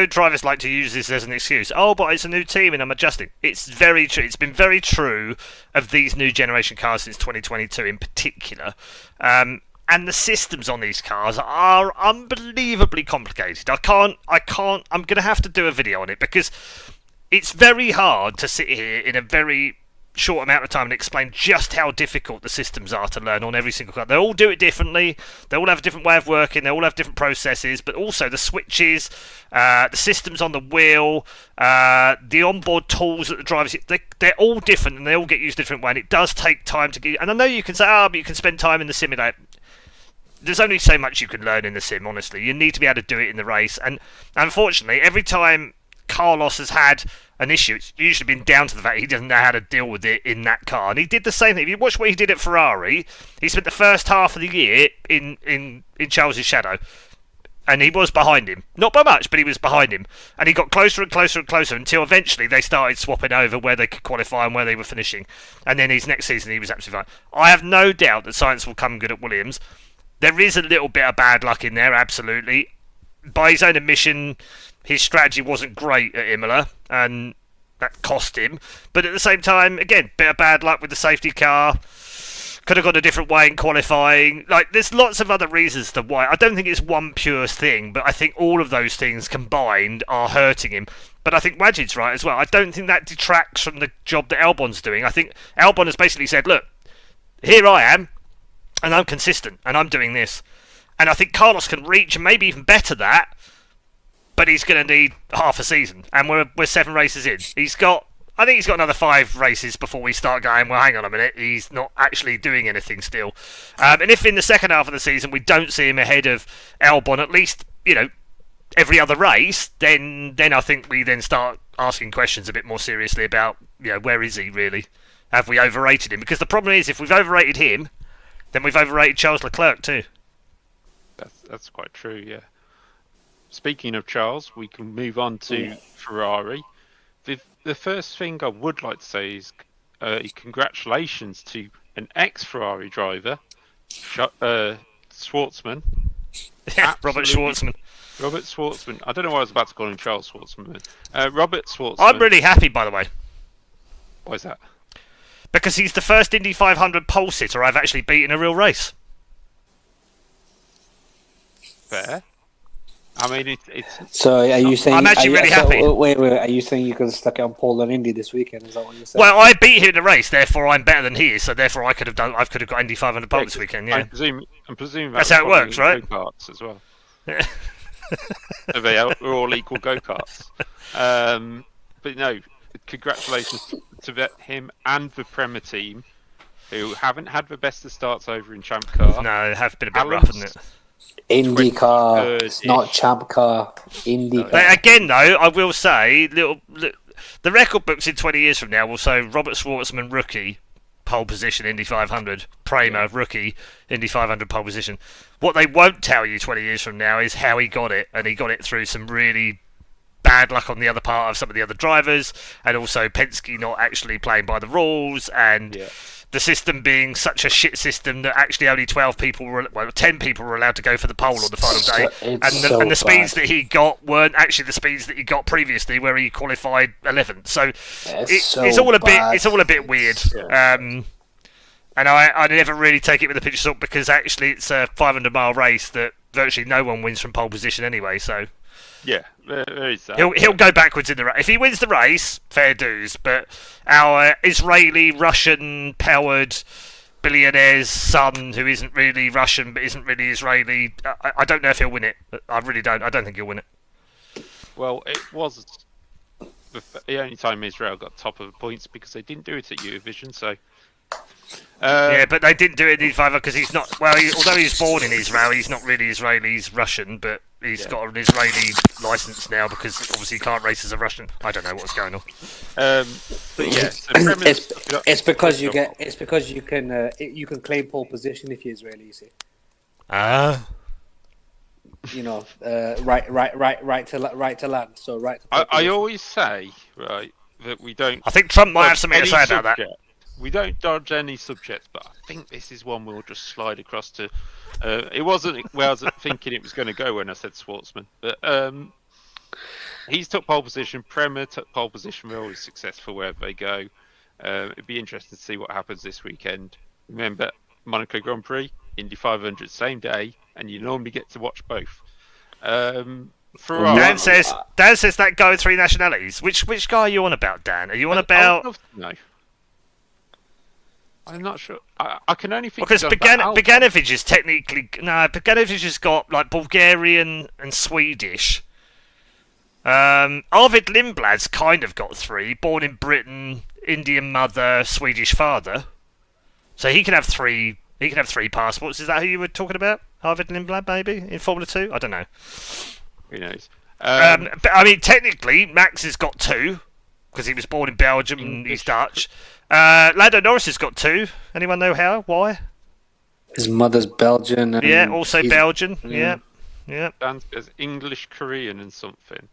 Speaker 2: drivers like to use this as an excuse. Oh, but it's a new team and I'm adjusting. It's very true. It's been very true of these new generation cars since 2022 in particular. And the systems on these cars are unbelievably complicated. I'm going to have to do a video on it because it's very hard to sit here in a very short amount of time and explain just how difficult the systems are to learn on every single car. They all do it differently. They all have a different way of working. They all have different processes, but also the switches, the systems on the wheel, the onboard tools that the drivers, they're all different and they all get used a different way. And it does take time to get. And I know you can say, but you can spend time in the simulator. There's only so much you can learn in the sim, honestly. You need to be able to do it in the race. And unfortunately, every time Carlos has had an issue, it's usually been down to the fact he doesn't know how to deal with it in that car. And he did the same thing. If you watch what he did at Ferrari, he spent the first half of the year in Charles' shadow. And he was behind him. Not by much, but he was behind him. And he got closer and closer and closer until eventually they started swapping over where they could qualify and where they were finishing. And then his next season, he was absolutely fine. I have no doubt that Sainz will come good at Williams. There is a little bit of bad luck in there, absolutely. By his own admission, his strategy wasn't great at Imola, and that cost him. But at the same time, again, bit of bad luck with the safety car. Could have gone a different way in qualifying. There's lots of other reasons to why. I don't think it's one pure thing, but I think all of those things combined are hurting him. But I think Wajid's right as well. I don't think that detracts from the job that Albon's doing. I think Albon has basically said, look, here I am. And I'm consistent, and I'm doing this. And I think Carlos can reach and maybe even better that, but he's going to need half a season. And we're 7 races in. I think he's got another 5 races before we start going, well, hang on a minute, he's not actually doing anything still. And if in the second half of the season we don't see him ahead of Albon, at least, every other race, then I think we then start asking questions a bit more seriously about, where is he really? Have we overrated him? Because the problem is, if we've overrated him, then we've overrated Charles Leclerc too.
Speaker 1: That's quite true, yeah. Speaking of Charles, we can move on to Ferrari. The first thing I would like to say is congratulations to an ex-Ferrari driver, Schwartzman.
Speaker 2: Robert Schwartzman.
Speaker 1: Robert Schwartzman. I don't know why I was about to call him Charles Schwartzman. Robert Schwartzman.
Speaker 2: I'm really happy, by the way.
Speaker 1: Why is that?
Speaker 2: Because he's the first Indy 500 pole sitter I've actually beaten a real race.
Speaker 1: Fair. I mean, it's.
Speaker 3: So are you saying?
Speaker 2: I'm actually really happy.
Speaker 3: Wait. Are you saying you could have stuck it on Paul and Indy this weekend? Is that what you're saying?
Speaker 2: Well, I beat him in the race, therefore I'm better than he is. So therefore I could have got Indy 500 pole this weekend. Yeah.
Speaker 1: I'm presuming
Speaker 2: that's how it works, right?
Speaker 1: Go-karts as well. So they are all equal go-karts. But no, congratulations to him and the Prema team, who haven't had the best of starts over in Champ Car.
Speaker 2: No, it have been a bit rough, hasn't it?
Speaker 3: IndyCar, it's not Champ Car. IndyCar.
Speaker 2: Again, though, I will say, the record books in 20 years from now will say Robert Schwartzman rookie pole position Indy 500, Prema rookie Indy 500 pole position. What they won't tell you 20 years from now is how he got it, and he got it through some really bad luck on the other part of some of the other drivers, and also Penske not actually playing by the rules, and the system being such a shit system that actually only 10 people were allowed to go for the pole on the final day, and the speeds that he got weren't actually the speeds that he got previously, where he qualified 11th. So it's all a bit weird. And I never really take it with a pinch of salt, because actually it's a 500-mile race that virtually no one wins from pole position anyway. So
Speaker 1: yeah, there is that.
Speaker 2: He'll go backwards in the race. If he wins the race, fair dues. But our Israeli, Russian-powered billionaire's son, who isn't really Russian but isn't really Israeli, I don't know if he'll win it. I really don't. I don't think he'll win it.
Speaker 1: Well, it was the only time Israel got top of the points, because they didn't do it at Eurovision, so...
Speaker 2: yeah, but they didn't do it in Indy 500 because he's not... Well, although he was born in Israel, he's not really Israeli, he's Russian, but he's got an Israeli licence now, because obviously he can't race as a Russian. I don't know what's going on.
Speaker 1: But yeah,
Speaker 3: it's because you can claim pole position if you're Israeli, you see. You know, right to land. So right.
Speaker 1: I always say, right, that we don't...
Speaker 2: I think Trump might have something to say about that.
Speaker 1: We don't dodge any subjects, but I think this is one we'll just slide across to. It wasn't where I was thinking it was going to go when I said Schwartzman, but he's took pole position. Prema took pole position. They're always successful wherever they go. It'd be interesting to see what happens this weekend. Remember, Monaco Grand Prix, Indy 500, same day, and you normally get to watch both.
Speaker 2: Dan says that guy with 3 nationalities. Which guy are you on about, Dan? Are you on about?
Speaker 1: No. I'm not sure. I can only think
Speaker 2: because Beganovic is technically Beganovic has got like Bulgarian and Swedish. Arvid Lindblad's kind of got 3. Born in Britain, Indian mother, Swedish father. So he can have 3. He can have 3 passports. Is that who you were talking about? Arvid Lindblad, maybe in Formula 2. I don't know.
Speaker 1: Who knows?
Speaker 2: But I mean, technically, Max has got 2 because he was born in Belgium and he's Dutch. Lando Norris has got 2. Anyone know how? Why?
Speaker 3: His mother's Belgian. And
Speaker 2: also Belgian. Yeah.
Speaker 1: Dan says English, Korean, and something.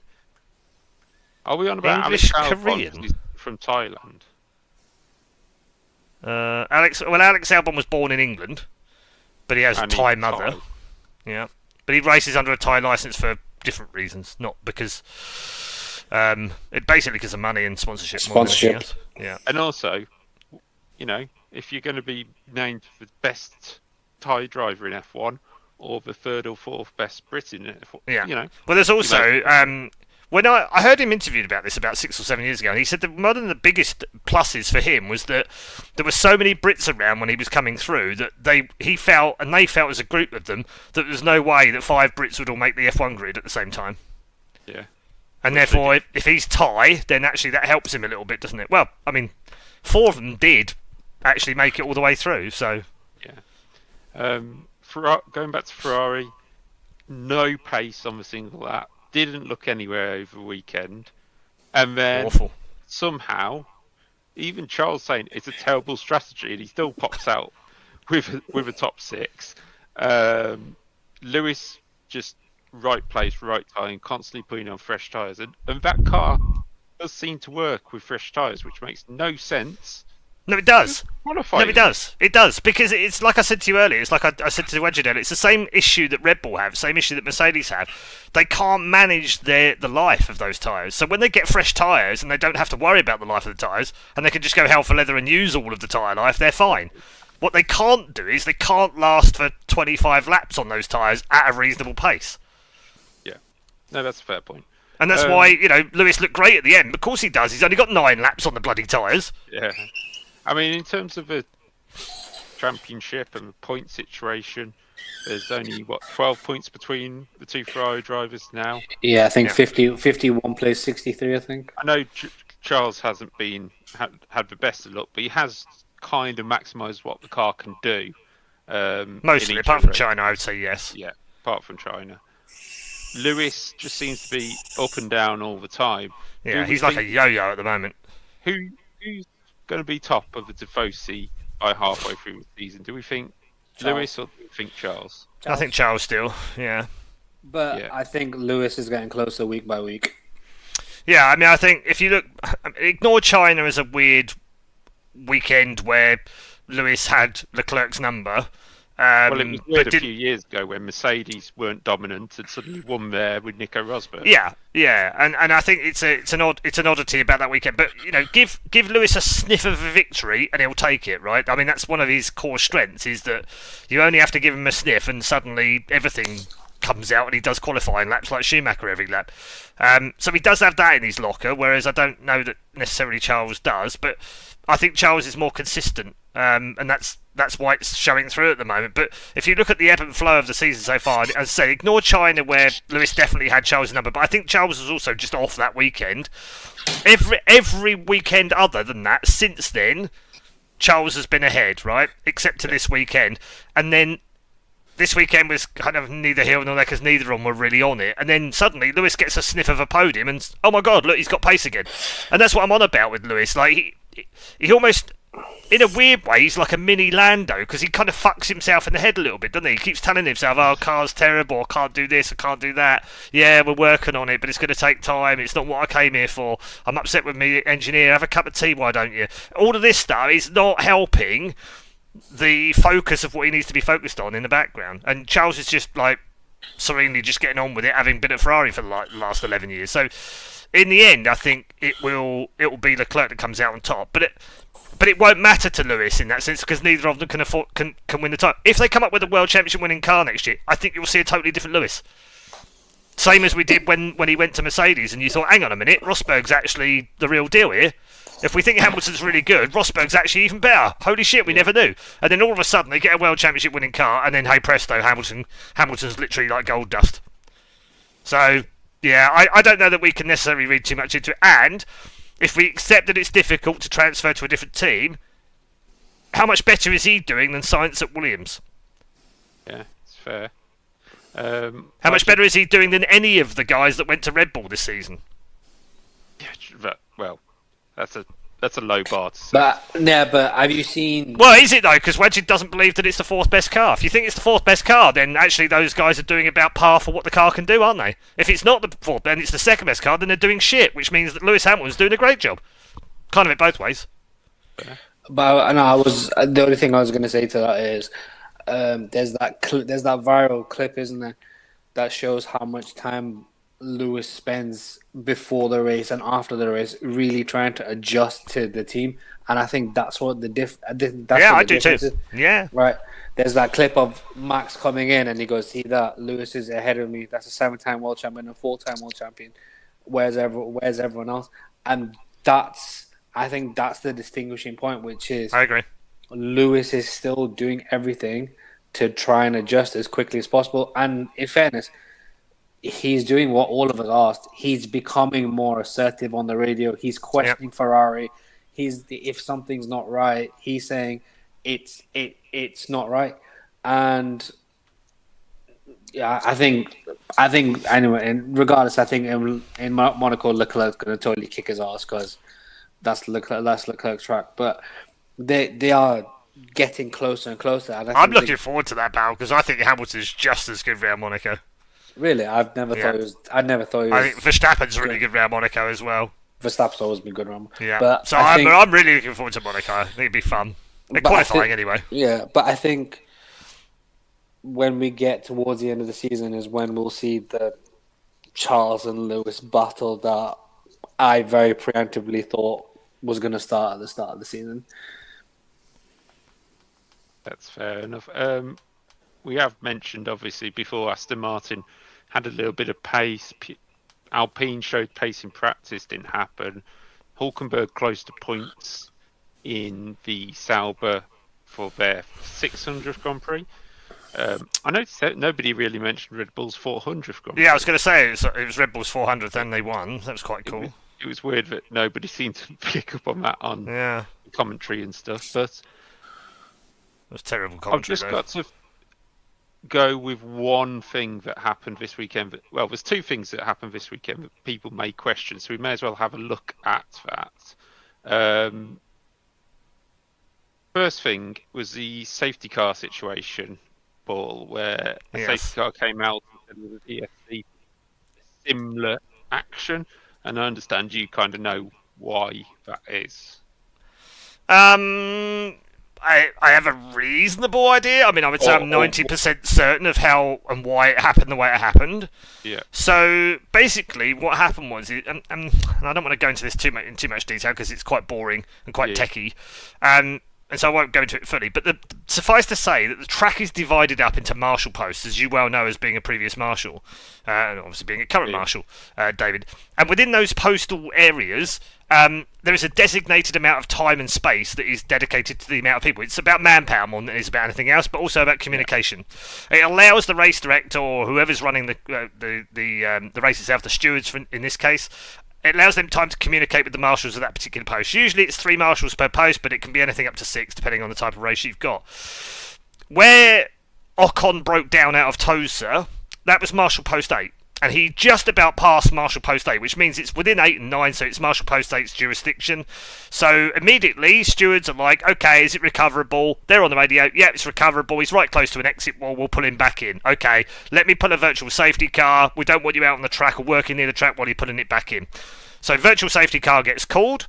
Speaker 1: Are we on about
Speaker 2: English,
Speaker 1: Alex
Speaker 2: Korean?
Speaker 1: Albon? He's from Thailand.
Speaker 2: Alex Albon was born in England, but he has a Thai mother. Yeah, but he races under a Thai license for different reasons, not because basically because of money and sponsorship. More than anything else. Yeah,
Speaker 1: and also, you know, if you're going to be named the best Thai driver in F1 or the 3rd or 4th best Brit in F1, you know.
Speaker 2: Well, there's also when I heard him interviewed about this about 6 or 7 years ago, and he said that one of the biggest pluses for him was that there were so many Brits around when he was coming through that they felt as a group of them that there's no way that 5 Brits would all make the F1 grid at the same time.
Speaker 1: Yeah.
Speaker 2: And therefore, if he's Thai, then actually that helps him a little bit, doesn't it? Well, I mean, 4 of them did actually make it all the way through, so...
Speaker 1: Yeah. Going back to Ferrari, no pace on the single lap. didn't look anywhere over the weekend, and then
Speaker 2: Awful.
Speaker 1: somehow, even Charles saying it's a terrible strategy, and he still pops out with a top 6. Lewis just right place, right time, constantly putting on fresh tyres, and that car does seem to work with fresh tyres, which makes no sense.
Speaker 2: No, it does.
Speaker 1: Qualifying.
Speaker 2: No, it does. It does, because it's like I said to you earlier. It's like I said to Wedgedale. It's the same issue that Red Bull have, same issue that Mercedes have. They can't manage the life of those tyres. So when they get fresh tyres and they don't have to worry about the life of the tyres, and they can just go hell for leather and use all of the tyre life, they're fine. What they can't do is they can't last for 25 laps on those tyres at a reasonable pace.
Speaker 1: Yeah, no, that's a fair point.
Speaker 2: And that's why, Lewis looked great at the end. Of course he does. He's only got 9 laps on the bloody tyres.
Speaker 1: Yeah. I mean, in terms of a championship and the point situation, there's only, 12 points between the two Ferrari drivers now?
Speaker 3: Yeah, I think 51 plays 63, I think.
Speaker 1: I know Charles hasn't had the best of luck, but he has kind of maximised what the car can do.
Speaker 2: Mostly, apart from China, I would say yes.
Speaker 1: Yeah, apart from China. Lewis just seems to be up and down all the time.
Speaker 2: Yeah, he's like a yo-yo at the moment.
Speaker 1: Who's going to be top of the Tifosi by halfway through the season? Do we think Lewis or do we think Charles?
Speaker 2: I think Charles still, yeah.
Speaker 3: But yeah. I think Lewis is getting closer week by week.
Speaker 2: Yeah, I mean, I think if you look... Ignore China as a weird weekend where Lewis had Leclerc's number.
Speaker 1: Well, it was weird a few years ago when Mercedes weren't dominant and suddenly won there with Nico Rosberg.
Speaker 2: Yeah, and I think it's an oddity about that weekend. But give Lewis a sniff of a victory and he'll take it, right? I mean, that's one of his core strengths, is that you only have to give him a sniff and suddenly everything comes out and he does qualifying laps like Schumacher every lap. So he does have that in his locker, whereas I don't know that necessarily Charles does. But I think Charles is more consistent, and that's why it's showing through at the moment. But if you look at the ebb and flow of the season so far, as I say, ignore China where Lewis definitely had Charles' number, but I think Charles was also just off that weekend. Every weekend other than that, since then, Charles has been ahead, right? Except to this weekend. And then this weekend was kind of neither here nor there because neither of them were really on it. And then suddenly Lewis gets a sniff of a podium and, oh my God, look, he's got pace again. And that's what I'm on about with Lewis. Like, he almost... in a weird way, he's like a mini Lando because he kind of fucks himself in the head a little bit, doesn't he? He keeps telling himself, "Oh, car's terrible. I can't do this. I can't do that. Yeah, we're working on it, but it's going to take time. It's not what I came here for. I'm upset with me engineer. Have a cup of tea, why don't you?" All of this stuff is not helping the focus of what he needs to be focused on in the background. And Charles is just like serenely just getting on with it, having been at Ferrari for the last 11 years. So, in the end, I think it will be Leclerc that comes out on top, but it won't matter to Lewis in that sense because neither of them can win the title. If they come up with a World Championship winning car next year, I think you'll see a totally different Lewis. Same as we did when he went to Mercedes and you thought, hang on a minute, Rosberg's actually the real deal here. If we think Hamilton's really good, Rosberg's actually even better. Holy shit, we never knew. And then all of a sudden they get a World Championship winning car and then, hey presto, Hamilton's literally like gold dust. So, yeah, I don't know that we can necessarily read too much into it. And if we accept that it's difficult to transfer to a different team, how much better is he doing than Sainz at Williams?
Speaker 1: Yeah, it's fair.
Speaker 2: How much better is he doing than any of the guys that went to Red Bull this season?
Speaker 1: Yeah, well, that's a low bar to set.
Speaker 3: But have you seen...
Speaker 2: Well, is it though? Because Wedged doesn't believe that it's the fourth best car. If you think it's the fourth best car, then actually those guys are doing about par for what the car can do, aren't they? If it's not the fourth, then it's the second best car, then they're doing shit, which means that Lewis Hamilton's doing a great job. Kind of it both ways.
Speaker 3: But no, the only thing I was going to say to that is there's that viral clip, isn't there, that shows how much time Lewis spends before the race and after the race really trying to adjust to the team, and I think that's what the
Speaker 2: I do too.
Speaker 3: Is.
Speaker 2: Yeah,
Speaker 3: right. There's that clip of Max coming in and he goes, "See that? Lewis is ahead of me. That's a 7-time world champion and a 4-time world champion. Where's everyone else?" And I think that's the distinguishing point, which is
Speaker 2: I agree.
Speaker 3: Lewis is still doing everything to try and adjust as quickly as possible, and in fairness, he's doing what all of us asked. He's becoming more assertive on the radio. He's questioning Ferrari. If something's not right, he's saying it's not right. And Yeah, I think anyway. And regardless, I think in Monaco, Leclerc's going to totally kick his ass because that's Leclerc's track. But they are getting closer and closer. And
Speaker 2: I'm looking forward to that battle because I think Hamilton's just as good round Monaco.
Speaker 3: Really, I've never thought it was. I never thought it was.
Speaker 2: I think Verstappen's really good round Monaco as well.
Speaker 3: Verstappen's always been good round.
Speaker 2: Yeah,
Speaker 3: but
Speaker 2: so I'm really looking forward to Monaco. I think it'd be fun. And qualifying anyway.
Speaker 3: Yeah, but I think when we get towards the end of the season is when we'll see the Charles and Lewis battle that I very preemptively thought was going to start at the start of the season.
Speaker 1: That's fair enough. We have mentioned, obviously, before Aston Martin had a little bit of pace. Alpine showed pace in practice, didn't happen. Hulkenberg close to points in the Sauber for their 600th Grand Prix. I noticed that nobody really mentioned Red Bull's 400th Grand Prix.
Speaker 2: Yeah, I was going to say it was Red Bull's 400th and they won. That was quite cool.
Speaker 1: It was weird that nobody seemed to pick up on that on commentary and stuff. But
Speaker 2: it was terrible commentary.
Speaker 1: I've just got to go with one thing that happened this weekend. Well, there's two things that happened this weekend that people may question, so we may as well have a look at that. First thing was the safety car situation, Paul, where a safety car came out with an ESC similar action, and I understand you kind of know why that is.
Speaker 2: I have a reasonable idea. I mean, I would say I'm 90% certain of how and why it happened the way it happened.
Speaker 1: Yeah.
Speaker 2: So basically, what happened was, and I don't want to go into this in too much detail because it's quite boring and quite techy, and so I won't go into it fully. But suffice to say that the track is divided up into marshal posts, as you well know as being a previous marshal, and obviously being a current marshal, David. And within those postal areas, there is a designated amount of time and space that is dedicated to the amount of people. It's about manpower more than it is about anything else, but also about communication. It allows the race director or whoever's running the race itself, the stewards in this case, it allows them time to communicate with the marshals of that particular post. Usually it's 3 marshals per post, but it can be anything up to 6 depending on the type of race you've got. Where Ocon broke down out of Tosa, that was Marshal Post 8. And he just about passed Marshal Post 8, which means it's within 8 and 9, so it's Marshal Post 8's jurisdiction. So immediately, stewards are like, okay, is it recoverable? They're on the radio, yeah, it's recoverable. He's right close to an exit wall, we'll pull him back in. Okay, let me pull a virtual safety car. We don't want you out on the track or working near the track while you're pulling it back in. So virtual safety car gets called.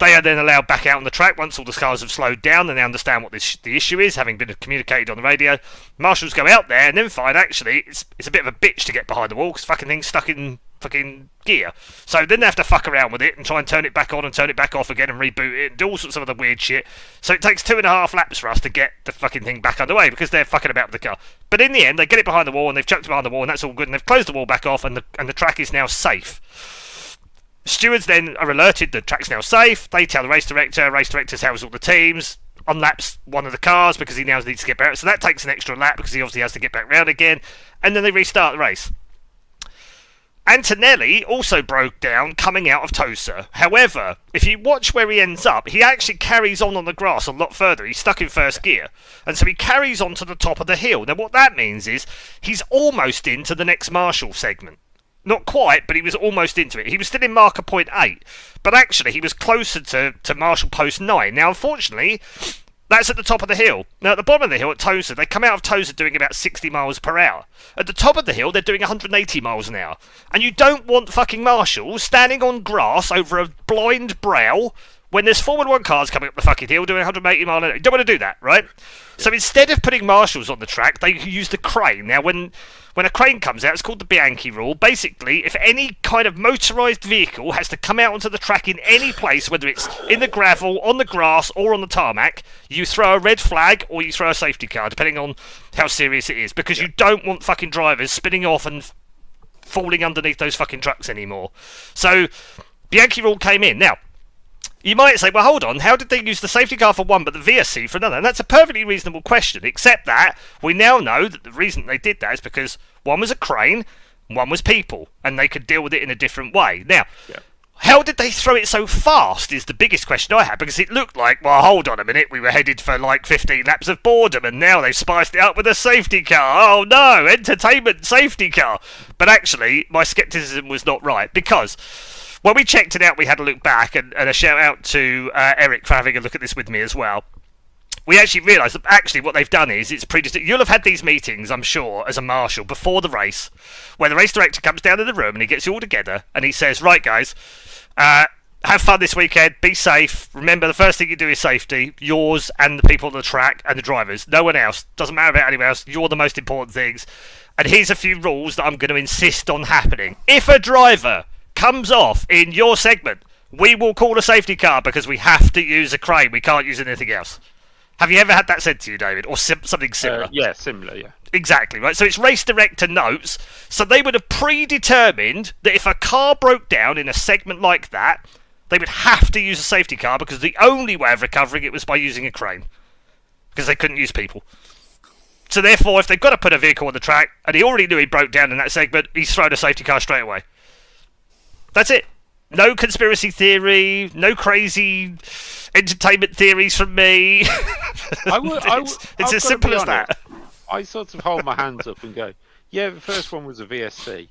Speaker 2: They are then allowed back out on the track once all the cars have slowed down and they understand what the issue is, having been communicated on the radio. Marshals go out there and then find actually it's a bit of a bitch to get behind the wall because fucking thing's stuck in fucking gear. So then they have to fuck around with it and try and turn it back on and turn it back off again and reboot it and do all sorts of other weird shit. So it takes 2.5 laps for us to get the fucking thing back underway because they're fucking about with the car. But in the end, they get it behind the wall and they've chucked it behind the wall and that's all good and they've closed the wall back off and the track is now safe. Stewards then are alerted the track's now safe. They tell the race director tells all the teams, unlaps one of the cars because he now needs to get back. So that takes an extra lap because he obviously has to get back round again. And then they restart the race. Antonelli also broke down coming out of Tosa. However, if you watch where he ends up, he actually carries on the grass a lot further. He's stuck in first gear. And so he carries on to the top of the hill. Now what that means is he's almost into the next Marshall segment. Not quite, but he was almost into it. He was still in marker point 8, but actually he was closer to Marshal Post 9. Now, unfortunately, that's at the top of the hill. Now, at the bottom of the hill at Tosa, they come out of Tosa doing about 60 miles per hour. At the top of the hill, they're doing 180 miles an hour. And you don't want fucking marshals standing on grass over a blind brow when there's Formula 1 cars coming up the fucking hill doing 180 miles an hour. You don't want to do that, right? So instead of putting marshals on the track, they use the crane. Now, when a crane comes out, it's called the Bianchi rule. Basically, if any kind of motorised vehicle has to come out onto the track in any place, whether it's in the gravel, on the grass, or on the tarmac, you throw a red flag or you throw a safety car, depending on how serious it is. Because you don't want fucking drivers spinning off and falling underneath those fucking trucks anymore. So, Bianchi rule came in. Now, you might say, well, hold on, how did they use the safety car for one but the VSC for another? And that's a perfectly reasonable question, except that we now know that the reason they did that is because one was a crane, one was people, and they could deal with it in a different way. Now, How did they throw it so fast is the biggest question I had, because it looked like, well, hold on a minute, we were headed for like 15 laps of boredom, and now they've spiced it up with a safety car. Oh no, entertainment safety car. But actually, my scepticism was not right, because when we checked it out, we had a look back, and a shout out to Eric for having a look at this with me as well. We actually realised that actually what they've done is it's you'll have had these meetings, I'm sure, as a marshal before the race, where the race director comes down in the room and he gets you all together and he says, right guys, have fun this weekend, be safe, remember the first thing you do is safety, yours and the people on the track and the drivers, no one else, doesn't matter about anyone else, you're the most important things, and here's a few rules that I'm going to insist on happening. If a driver comes off in your segment, we will call a safety car because we have to use a crane, we can't use anything else. Have you ever had that said to you, David, or something similar?
Speaker 1: Yeah, similar, yeah.
Speaker 2: Exactly, right? So it's race director notes. So they would have predetermined that if a car broke down in a segment like that, they would have to use a safety car because the only way of recovering it was by using a crane. Because they couldn't use people. So therefore, if they've got to put a vehicle on the track, and he already knew he broke down in that segment, he's thrown a safety car straight away. That's it. No conspiracy theory, no crazy entertainment theories from me. It's as simple as that.
Speaker 1: I sort of hold my hands up and go, yeah, the first one was a VSC.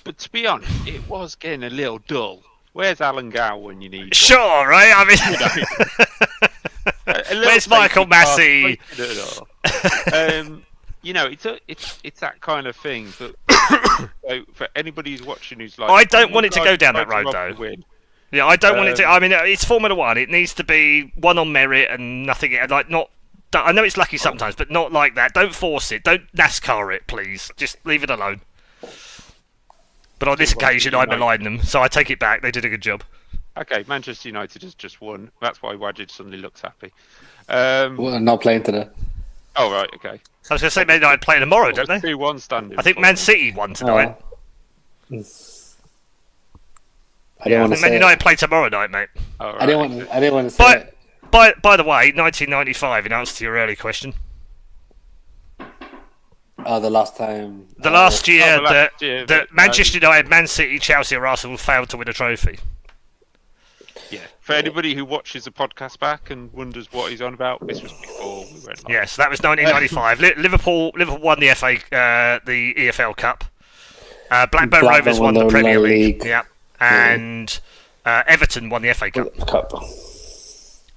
Speaker 1: But to be honest, it was getting a little dull. Where's Alan Gow when you need one?
Speaker 2: Sure, right? I mean, where's Michael Massey?
Speaker 1: It's that kind of thing. But so for anybody who's watching who's like...
Speaker 2: I don't want it to go down that road, though. Yeah, I don't want it to... I mean, it's Formula 1. It needs to be one on merit and nothing... Like, not... I know it's lucky sometimes, but not like that. Don't force it. Don't NASCAR it, please. Just leave it alone. But on this occasion, I malign them, so I take it back. They did a good job.
Speaker 1: Okay, Manchester United has just won. That's why Wadid suddenly looks happy.
Speaker 3: Well, not playing today.
Speaker 1: Oh, right, okay.
Speaker 2: I was going to say, Man United play tomorrow, don't they?
Speaker 1: 2-1 standing.
Speaker 2: I think Man City won tonight.
Speaker 3: I don't want to say
Speaker 2: Man United play tomorrow night, mate.
Speaker 1: Oh, right.
Speaker 3: I didn't want to say it.
Speaker 2: By the way, 1995, in answer to your earlier question.
Speaker 3: Oh, the last time.
Speaker 2: The last year
Speaker 1: year
Speaker 2: that Manchester United, Man City, Chelsea or Arsenal failed to win a trophy.
Speaker 1: Yeah. For anybody who watches the podcast back and wonders what he's on about, this was before we went live.
Speaker 2: Yes, that was 1995. Liverpool won the the EFL Cup. Blackburn Rovers won the Premier League. Yeah. And Everton won the FA Cup.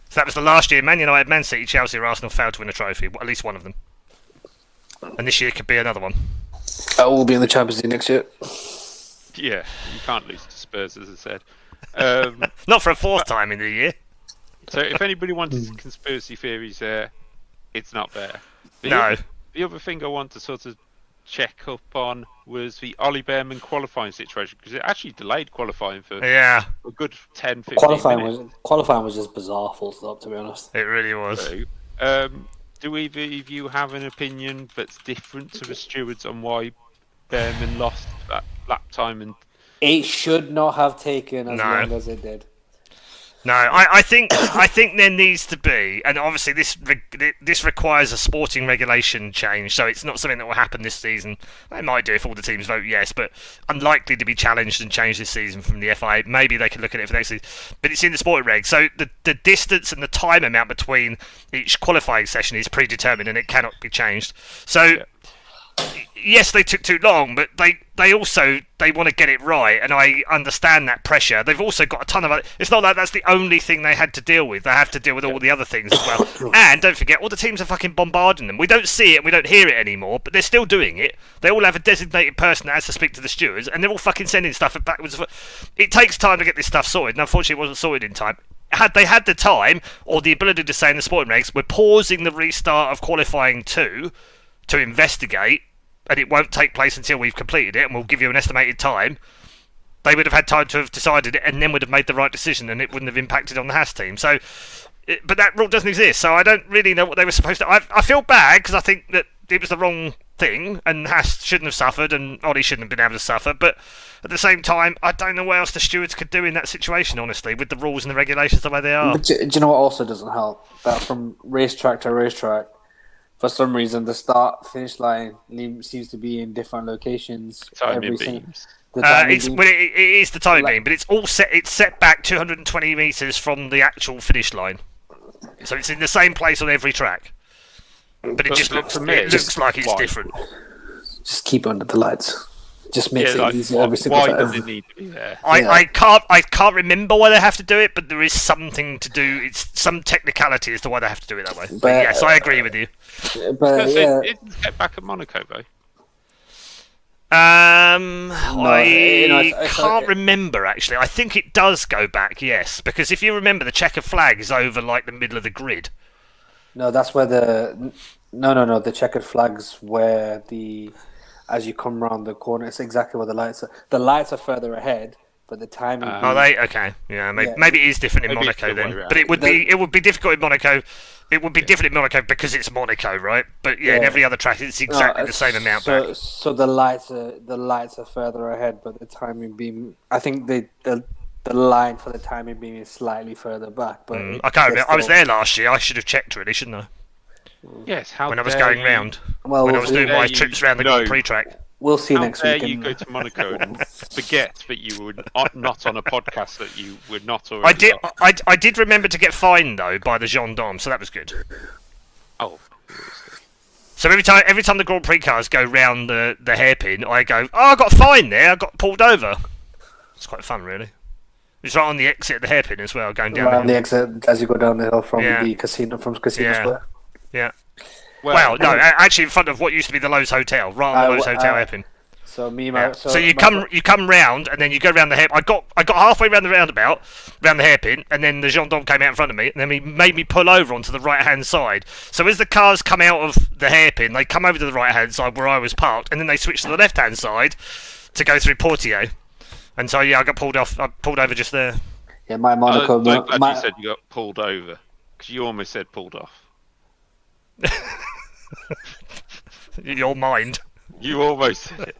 Speaker 2: So that was the last year Man United, Man City, Chelsea or Arsenal failed to win a trophy. At least one of them. And this year could be another one.
Speaker 3: I will be in the Champions League next year.
Speaker 1: Yeah, you can't lose to Spurs, as I said.
Speaker 2: Not for a fourth time in the year.
Speaker 1: So if anybody wanted conspiracy theories there, it's not there.
Speaker 2: No.
Speaker 1: The other thing I want to sort of check up on was the Ollie Behrman qualifying situation, because it actually delayed qualifying for a good 10, 15 minutes.
Speaker 3: Qualifying was just bizarre, full stop, to be honest.
Speaker 2: It really was.
Speaker 1: So, do either of you have an opinion that's different to the stewards on why Behrman lost that lap time? And
Speaker 3: it should not have taken as long as it did.
Speaker 2: No, I think there needs to be, and obviously this requires a sporting regulation change, so it's not something that will happen this season. They might do if all the teams vote yes, but unlikely to be challenged and changed this season from the FIA. Maybe they could look at it for next season, but it's in the sporting reg. So the distance and the time amount between each qualifying session is predetermined and it cannot be changed. So. Yes, they took too long, but they also want to get it right, and I understand that pressure. They've also got a ton of other... It's not like that's the only thing they had to deal with. They have to deal with all the other things as well. And don't forget, all the teams are fucking bombarding them. We don't see it and we don't hear it anymore, but they're still doing it. They all have a designated person that has to speak to the stewards, and they're all fucking sending stuff backwards. It takes time to get this stuff sorted, and unfortunately it wasn't sorted in time. Had they had the time or the ability to say in the sporting regs, we're pausing the restart of qualifying to investigate, and it won't take place until we've completed it, and we'll give you an estimated time, they would have had time to have decided it and then would have made the right decision, and it wouldn't have impacted on the Haas team. So, but that rule doesn't exist, so I don't really know what they were supposed to... I feel bad, because I think that it was the wrong thing, and Haas shouldn't have suffered, and Ollie shouldn't have been able to suffer, but at the same time, I don't know what else the stewards could do in that situation, honestly, with the rules and the regulations the way they are.
Speaker 3: But do you know what also doesn't help? That from racetrack to racetrack, for some reason, the start-finish line seems to be in different locations. The timing
Speaker 2: It's
Speaker 3: beam?
Speaker 2: well, it is the timing
Speaker 3: Like-
Speaker 2: beam, but it's all set. It's set back 220 meters from the actual finish line, so it's in the same place on every track. But it
Speaker 1: But
Speaker 2: just
Speaker 1: for
Speaker 2: looks.
Speaker 1: me,
Speaker 2: It looks like it's
Speaker 1: why?
Speaker 2: different.
Speaker 3: Just keep under the lights. Just makes
Speaker 1: Yeah,
Speaker 3: it easier every single
Speaker 1: why
Speaker 3: time.
Speaker 1: does it need to be there?
Speaker 3: Yeah.
Speaker 2: I can't remember why they have to do it, but there is something to do. It's some technicality as to why they have to do it that way. But
Speaker 3: But-
Speaker 2: yes, I agree with you.
Speaker 3: But yeah,
Speaker 1: It's set back at Monaco though.
Speaker 2: I can't remember actually. I think it does go back, yes, because if you remember, the checkered flag is over like the middle of the grid.
Speaker 3: no, that's where no. The checkered flags where as you come around the corner, it's exactly where the lights are. The lights are further ahead, but the timing.
Speaker 2: Are they okay? Yeah, maybe it is different in
Speaker 1: Maybe it's
Speaker 2: Monaco
Speaker 1: the way
Speaker 2: then.
Speaker 1: around.
Speaker 2: But it would be difficult in Monaco. It would be different in Monaco because it's Monaco, right? But yeah, in
Speaker 3: Yeah.
Speaker 2: every other track, it's exactly the same amount back.
Speaker 3: So the lights are further ahead, but the timing beam. I think the line for the timing beam is slightly further back. But
Speaker 2: I can't remember. I was there last year. I should have checked really, shouldn't I?
Speaker 1: Yes, how
Speaker 2: When I was
Speaker 1: dare
Speaker 2: going
Speaker 1: you-
Speaker 2: round,
Speaker 3: Well,
Speaker 2: when I was doing
Speaker 1: dare
Speaker 2: my
Speaker 1: you
Speaker 2: trips around the
Speaker 1: know.
Speaker 2: Grand Prix track.
Speaker 3: we'll see
Speaker 1: How
Speaker 3: next
Speaker 1: dare
Speaker 3: week.
Speaker 1: you go to Monaco and forget that you were not on a podcast that you were not already
Speaker 2: I did.
Speaker 1: on?
Speaker 2: I did remember to get fined though by the gendarmes, so that was good.
Speaker 1: Oh,
Speaker 2: So every time the Grand Prix cars go round the hairpin, I go, oh, I got fined there. I got pulled over. It's quite fun, really. It's right on the exit of the hairpin as well, going down.
Speaker 3: Around
Speaker 2: the
Speaker 3: the
Speaker 2: hill.
Speaker 3: exit as you go down the hill from
Speaker 2: Yeah.
Speaker 3: the casino
Speaker 2: Yeah.
Speaker 3: Square.
Speaker 2: Yeah. Well, no, actually in front of what used to be the Lowe's Hotel, right on the Lowe's Hotel hairpin.
Speaker 3: So me,
Speaker 2: Yeah.
Speaker 3: my
Speaker 2: So you come round and then you go round the hair. I got halfway round the roundabout, round the hairpin, and then the gendarme came out in front of me, and then he made me pull over onto the right hand side. So as the cars come out of the hairpin, they come over to the right hand side where I was parked, and then they switch to the left hand side to go through Portier. And so yeah, I got pulled off. I pulled over just there.
Speaker 3: Yeah, my Monaco.
Speaker 1: I'm so glad
Speaker 3: my,
Speaker 1: you said you got pulled over because you almost said pulled off.
Speaker 2: Your mind.
Speaker 1: You almost said it.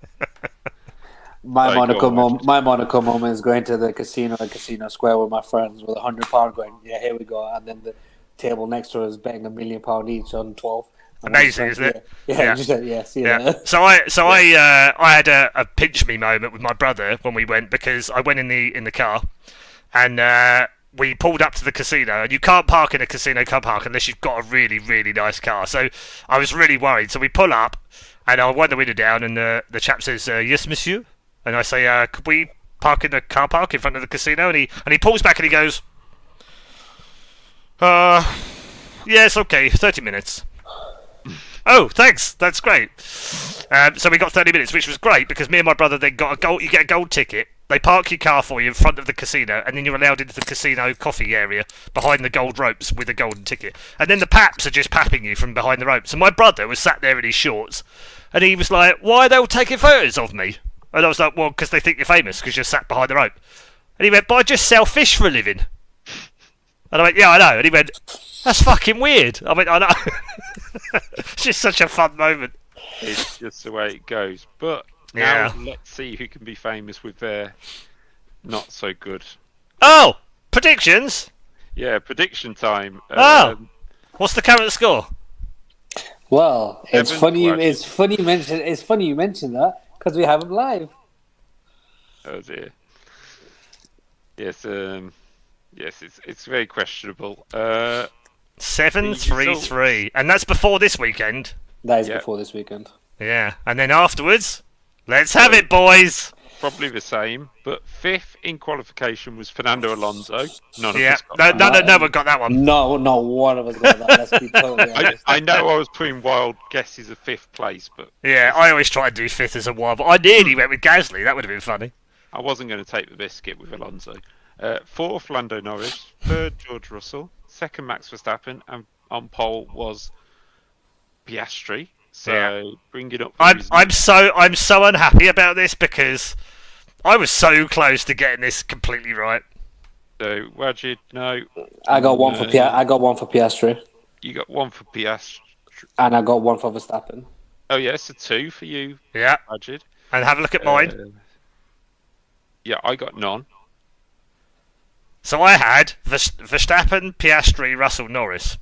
Speaker 3: my
Speaker 1: Like,
Speaker 3: Monaco
Speaker 1: go on,
Speaker 3: moment. My Monaco moment is going to the casino at Casino Square with my friends with £100 going. Yeah, here we go. And then the table next to us betting £1 million each on 12. And
Speaker 2: Amazing,
Speaker 3: we're
Speaker 2: isn't
Speaker 3: just
Speaker 2: it?
Speaker 3: Yeah,
Speaker 2: Yeah.
Speaker 3: just said, yeah, see you
Speaker 2: Yeah.
Speaker 3: later.
Speaker 2: So I had a pinch me moment with my brother when we went because I went in the car and we pulled up to the casino, and you can't park in a casino car park unless you've got a really, really nice car. So I was really worried. So we pull up, and I wind the window down, and the chap says, "Yes, monsieur." And I say, "Could we park in the car park in front of the casino?" And he pulls back and he goes, "Yes, okay, 30 minutes." Oh, thanks. That's great. So we got 30 minutes, which was great because me and my brother then got a gold. You get a gold ticket. They park your car for you in front of the casino, and then you're allowed into the casino coffee area behind the gold ropes with a golden ticket. And then the paps are just papping you from behind the ropes. And my brother was sat there in his shorts, and he was like, "Why are they all taking photos of me?" And I was like, "Well, because they think you're famous because you're sat behind the rope." And he went, "But I just sell fish for a living." And I went, "Yeah, I know." And he went, "That's fucking weird." I went, "I know." It's just such a fun moment.
Speaker 1: It's just the way it goes. But now
Speaker 2: Yeah.
Speaker 1: let's see who can be famous with their not so good.
Speaker 2: Oh, predictions.
Speaker 1: Yeah, prediction time.
Speaker 2: Oh. What's the current score?
Speaker 3: Well, it's
Speaker 1: Seven
Speaker 3: funny.
Speaker 1: questions.
Speaker 3: It's funny you mentioned that because we have them live.
Speaker 1: Oh dear. Yes, yes, it's very questionable.
Speaker 2: 7-3-3, and that's before this weekend.
Speaker 3: That is
Speaker 1: Yeah.
Speaker 3: before this weekend.
Speaker 2: Yeah, and then afterwards, let's have it, boys.
Speaker 1: Probably the same, but fifth in qualification was Fernando Alonso. None
Speaker 2: Yeah,
Speaker 1: of us got
Speaker 2: no one got that one.
Speaker 3: No, not one of us got that. Let's be totally honest.
Speaker 1: I know I was putting wild guesses of fifth place, but
Speaker 2: Yeah, I always try to do fifth as a one, but I nearly went with Gasly. That would have been funny.
Speaker 1: I wasn't going to take the biscuit with Alonso. Fourth, Lando Norris. Third, George Russell. Second, Max Verstappen. And on pole was Piastri. So
Speaker 2: Yeah.
Speaker 1: bring it up.
Speaker 2: I'm so unhappy about this because I was so close to getting this completely right.
Speaker 1: So Wajid, no.
Speaker 3: I got one for
Speaker 1: No.
Speaker 3: I got one for Piastri,
Speaker 1: You got one for Piastri.
Speaker 3: and I got one for Verstappen.
Speaker 1: Oh yeah, so two for you,
Speaker 2: Yeah,
Speaker 1: Wajid.
Speaker 2: and have a look at mine.
Speaker 1: Yeah, I got none.
Speaker 2: So I had Verstappen, Piastri, Russell, Norris.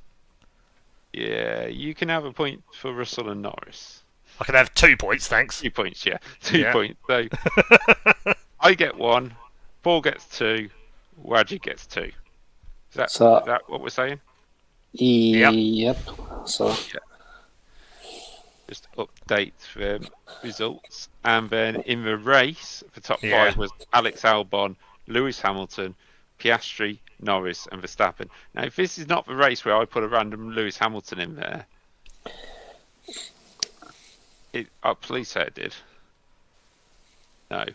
Speaker 1: Yeah, you can have a point for Russell and Norris.
Speaker 2: I can have 2 points, thanks.
Speaker 1: 2 points, yeah. 2
Speaker 2: Yeah.
Speaker 1: points. So I get 1, Paul gets 2, Wadgy gets 2. Is that what we're saying?
Speaker 3: Yep. So
Speaker 1: Just update results. And then in the race, the top 5 was Alex Albon, Lewis Hamilton, Piastri, Norris, and Verstappen. Now, if this is not the race where I put a random Lewis Hamilton in there, please say it did. No.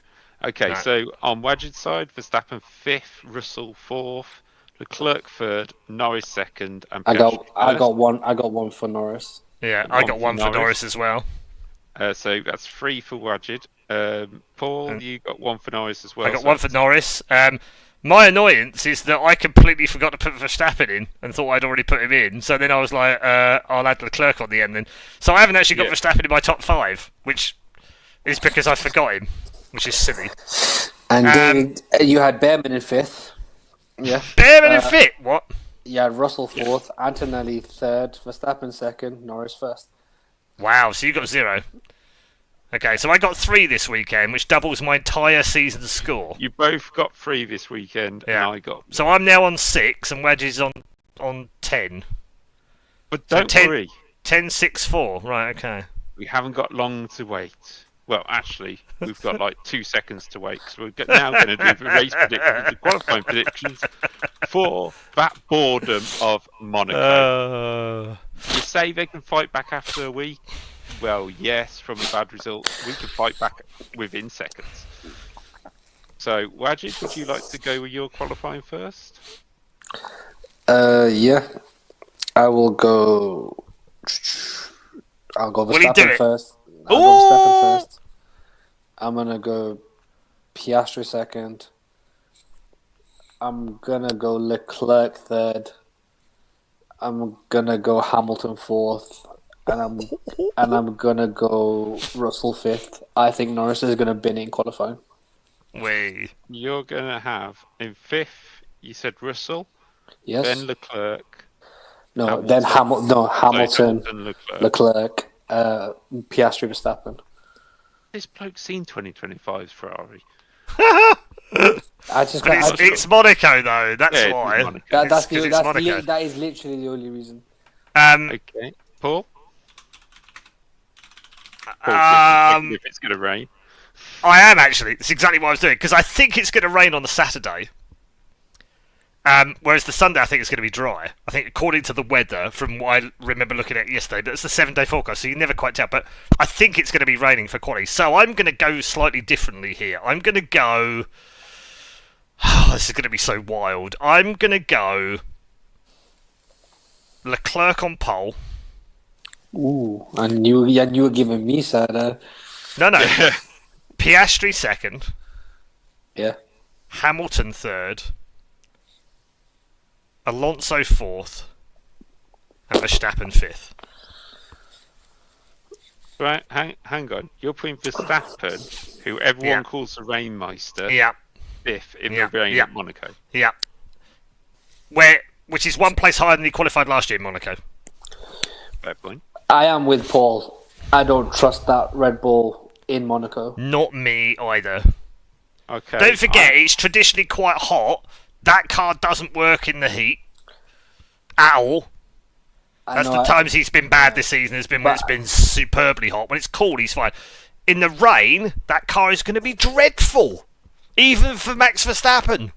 Speaker 1: Okay, so on Wadget's side, Verstappen 5th, Russell 4th, Leclerc 3rd, Norris 2nd, and Piastri
Speaker 3: I got one for Norris.
Speaker 2: Yeah, I got 1 for Norris as well.
Speaker 1: So that's 3 for Wadget. Paul, you got 1 for Norris as well.
Speaker 2: I got 1 for Norris. My annoyance is that I completely forgot to put Verstappen in and thought I'd already put him in. So then I was like, I'll add Leclerc on the end then. So I haven't actually got Verstappen in my top 5, which is because I forgot him, which is silly.
Speaker 3: And David, you had Behrman in 5th. Yeah.
Speaker 2: Behrman in 5th? What?
Speaker 3: You had Russell 4th, Antonelli 3rd, Verstappen 2nd, Norris 1st.
Speaker 2: Wow, so you got 0. Okay, so I got 3 this weekend, which doubles my entire season score.
Speaker 1: You both got 3 this weekend, and I got...
Speaker 2: So I'm now on 6, and Wedge is on 10.
Speaker 1: But don't worry.
Speaker 2: 10, 6, 4. Right, okay.
Speaker 1: We haven't got long to wait. Well, actually, we've got like 2 seconds to wait, because we're now going to do the race predictions, the qualifying predictions for that boredom of Monaco. You say they can fight back after a week? Well, yes, from a bad result, we can fight back within seconds. So, Wajid, would you like to go with your qualifying first?
Speaker 3: Yeah. I will go... I'll go Verstappen first. I'm going to go Piastri 2nd. I'm going to go Leclerc 3rd. I'm going to go Hamilton 4th. And I'm going to go Russell 5th. I think Norris is going to bin in qualifying.
Speaker 2: Wait.
Speaker 1: You're going to have, in 5th, you said Russell.
Speaker 3: Yes.
Speaker 1: Then Leclerc.
Speaker 3: No, then Hamilton, Leclerc, Piastri, Verstappen.
Speaker 1: This bloke's seen 2025's Ferrari.
Speaker 2: It's Monaco though. That's why.
Speaker 3: That is literally the only reason.
Speaker 1: Okay, Paul. If it's going to rain.
Speaker 2: I am actually. That's exactly what I was doing because I think it's going to rain on the Saturday. Whereas the Sunday, I think it's going to be dry. I think, according to the weather, from what I remember looking at yesterday, but it's the 7-day forecast, so you never quite tell. But I think it's going to be raining for quality. So I'm going to go slightly differently here. I'm going to go... Oh, this is going to be so wild. I'm going to go Leclerc on pole.
Speaker 3: Ooh, and you were giving me Sada.
Speaker 2: No. Piastri 2nd.
Speaker 3: Yeah.
Speaker 2: Hamilton 3rd. Alonso 4th. And Verstappen 5th.
Speaker 1: Right, hang on. You're putting Verstappen, who everyone calls the Rainmeister, 5th in the rain at Monaco.
Speaker 2: Yeah. Which is 1 place higher than he qualified last year in Monaco.
Speaker 1: Fair point.
Speaker 3: I am with Paul. I don't trust that Red Bull in Monaco.
Speaker 2: Not me either.
Speaker 1: Okay.
Speaker 2: Don't forget, it's traditionally quite hot. That car doesn't work in the heat at all. That's the times he's been bad this season. Has been when it's been superbly hot. When it's cool, he's fine. In the rain, that car is going to be dreadful, even for Max Verstappen.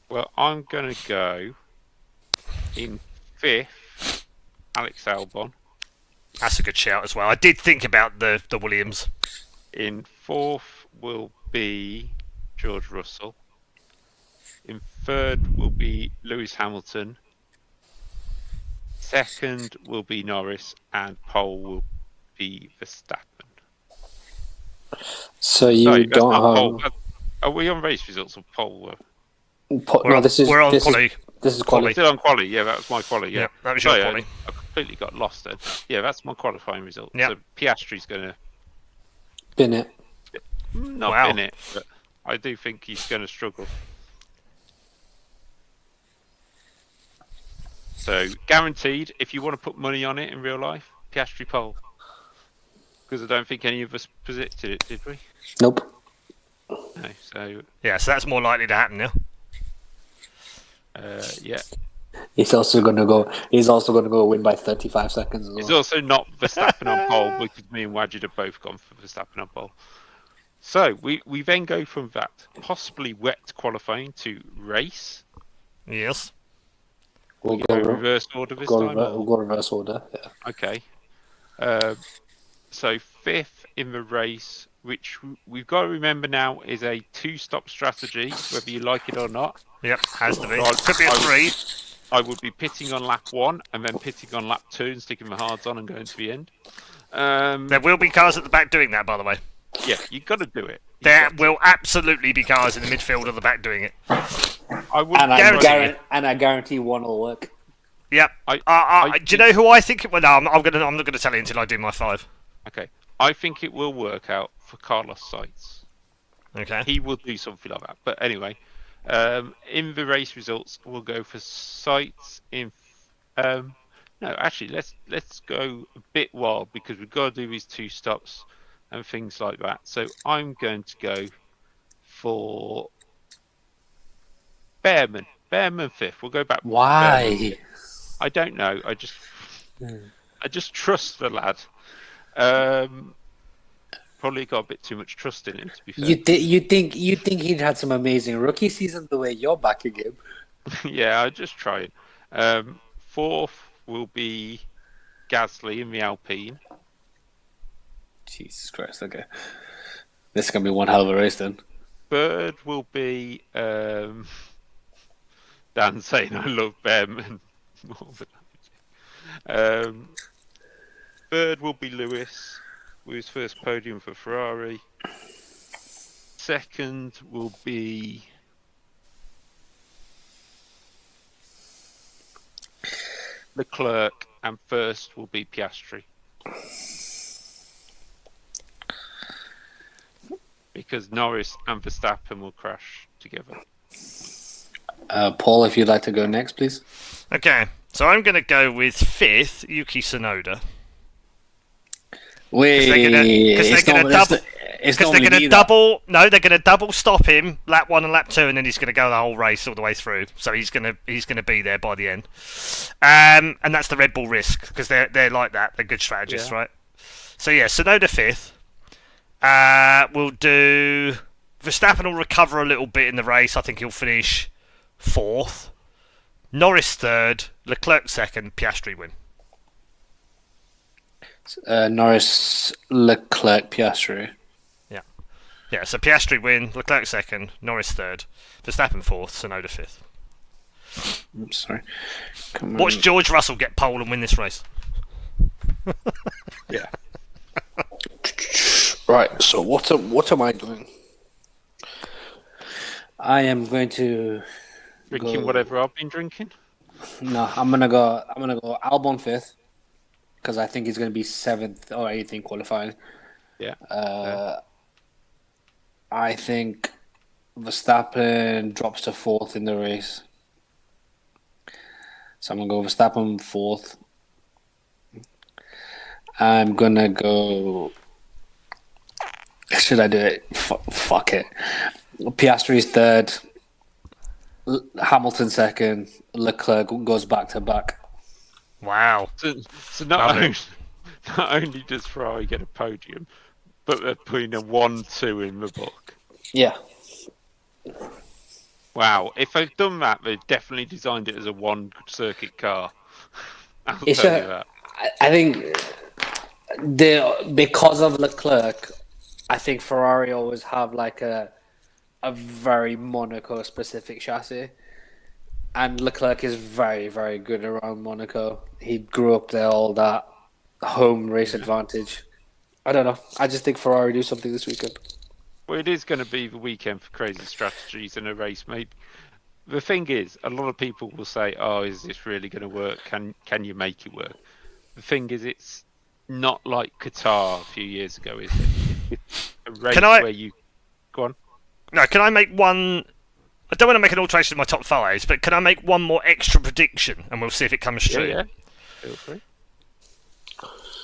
Speaker 1: Well, I'm going to go in 5th, Alex Albon.
Speaker 2: That's a good shout as well. I did think about the Williams.
Speaker 1: In 4th will be George Russell. In 3rd will be Lewis Hamilton. 2nd will be Norris, and pole will be Verstappen.
Speaker 3: So you don't have...
Speaker 1: Are we on race results or pole?
Speaker 2: We're on quali.
Speaker 3: This is quali.
Speaker 1: Still on quali, yeah, that was my quali, yeah.
Speaker 2: That was your quali.
Speaker 1: I completely got lost then. Yeah, that's my qualifying result.
Speaker 2: Yep.
Speaker 1: So Piastri's going to...
Speaker 3: Bin it.
Speaker 1: Not bin it, but I do think he's going to struggle. So, guaranteed, if you want to put money on it in real life, Piastri pole. Because I don't think any of us predicted it, did we?
Speaker 3: Nope.
Speaker 1: No. So
Speaker 2: Yeah, so that's more likely to happen now.
Speaker 1: yeah.
Speaker 3: He's also gonna go win by 35 seconds as well.
Speaker 1: It's also not Verstappen on pole because me and Wajid have both gone for Verstappen on pole. So we then go from that possibly wet qualifying to race.
Speaker 2: Yes.
Speaker 3: We'll
Speaker 1: Go
Speaker 3: go
Speaker 1: reverse order this time.
Speaker 3: we'll go reverse order. Yeah.
Speaker 1: Okay. So fifth in the race, which we've got to remember now is a two-stop strategy, whether you like it or not.
Speaker 2: Yep, has to be.
Speaker 1: So
Speaker 2: Could be a 3.
Speaker 1: I would be pitting on lap 1 and then pitting on lap 2 and sticking the hards on and going to the end.
Speaker 2: There will be cars at the back doing that, by the way.
Speaker 1: Yeah, you've got to do it.
Speaker 2: There will absolutely be cars in the midfield or the back doing it.
Speaker 1: I would
Speaker 3: I guarantee one will work.
Speaker 2: Yep. Do you know who I think it will? No, I'm not going to tell you until I do my 5.
Speaker 1: Okay. I think it will work out for Carlos Sainz.
Speaker 2: Okay.
Speaker 1: He will do something like that. But anyway, in the race results, we'll go for Sainz in. No, actually, let's go a bit wild because we've got to do these 2 stops and things like that. So I'm going to go for Behrman. Behrman 5th. We'll go back.
Speaker 3: Why?
Speaker 1: Behrman. I don't know. I just trust the lad. Probably got a bit too much trust in him, to be fair.
Speaker 3: You think he'd had some amazing rookie season the way you're backing him?
Speaker 1: Yeah, I just try it. 4th will be Gasly in the Alpine.
Speaker 3: Jesus Christ! Okay, this is gonna be one hell of a race then.
Speaker 1: 3rd will be Dan saying I love Behrman more than 3rd will be Lewis with his first podium for Ferrari. 2nd will be Leclerc, and 1st will be Piastri. Because Norris and Verstappen will crash together.
Speaker 3: Paul, if you'd like to go next, please.
Speaker 2: Okay, so I'm going to go with 5th, Yuki Tsunoda.
Speaker 3: They're
Speaker 2: They're going to double stop him lap 1 and lap 2, and then he's going to go the whole race all the way through. So he's going to be there by the end, and that's the Red Bull risk because they're like that. They're good strategists, right? So yeah, Tsunoda 5th. We'll do Verstappen will recover a little bit in the race. I think he'll finish 4th. Norris 3rd, Leclerc 2nd, Piastri win.
Speaker 3: Norris, Leclerc, Piastri.
Speaker 2: Yeah, so Piastri win, Leclerc 2nd, Norris 3rd, Verstappen 4th, Tsunoda 5th.
Speaker 3: I'm sorry.
Speaker 2: Watch George Russell get pole and win this race.
Speaker 1: Yeah.
Speaker 3: Right, so what am I doing? I am going to
Speaker 1: Drinking whatever I've been drinking.
Speaker 3: No, I'm gonna go Albon 5th because I think he's gonna be 7th or 8th in qualifying.
Speaker 1: Yeah.
Speaker 3: I think Verstappen drops to 4th in the race. So I'm gonna go Verstappen 4th. I'm gonna go. Should I do it? Fuck it. Piastri's 3rd. Hamilton 2nd. Leclerc goes back to back.
Speaker 2: Wow.
Speaker 1: So not only does Ferrari get a podium, but they're putting a 1-2 in the book.
Speaker 3: Yeah.
Speaker 1: Wow. If they've done that, they've definitely designed it as a one-circuit car. I'll tell you that.
Speaker 3: I think because of Leclerc, I think Ferrari always have like a very Monaco specific chassis, and Leclerc is very, very good around Monaco. He grew up there, all that home race advantage. I don't know. I just think Ferrari do something this weekend.
Speaker 1: Well, it is going to be the weekend for crazy strategies in a race, mate. The thing is, a lot of people will say, "Oh, is this really going to work? Can you make it work?" The thing is, it's not like Qatar a few years ago, is it? It's a race where you go on.
Speaker 2: No, can I make one? I don't want to make an alteration in my top 5s, but can I make one more extra prediction, and we'll see if it comes true?
Speaker 1: Yeah. Feel free.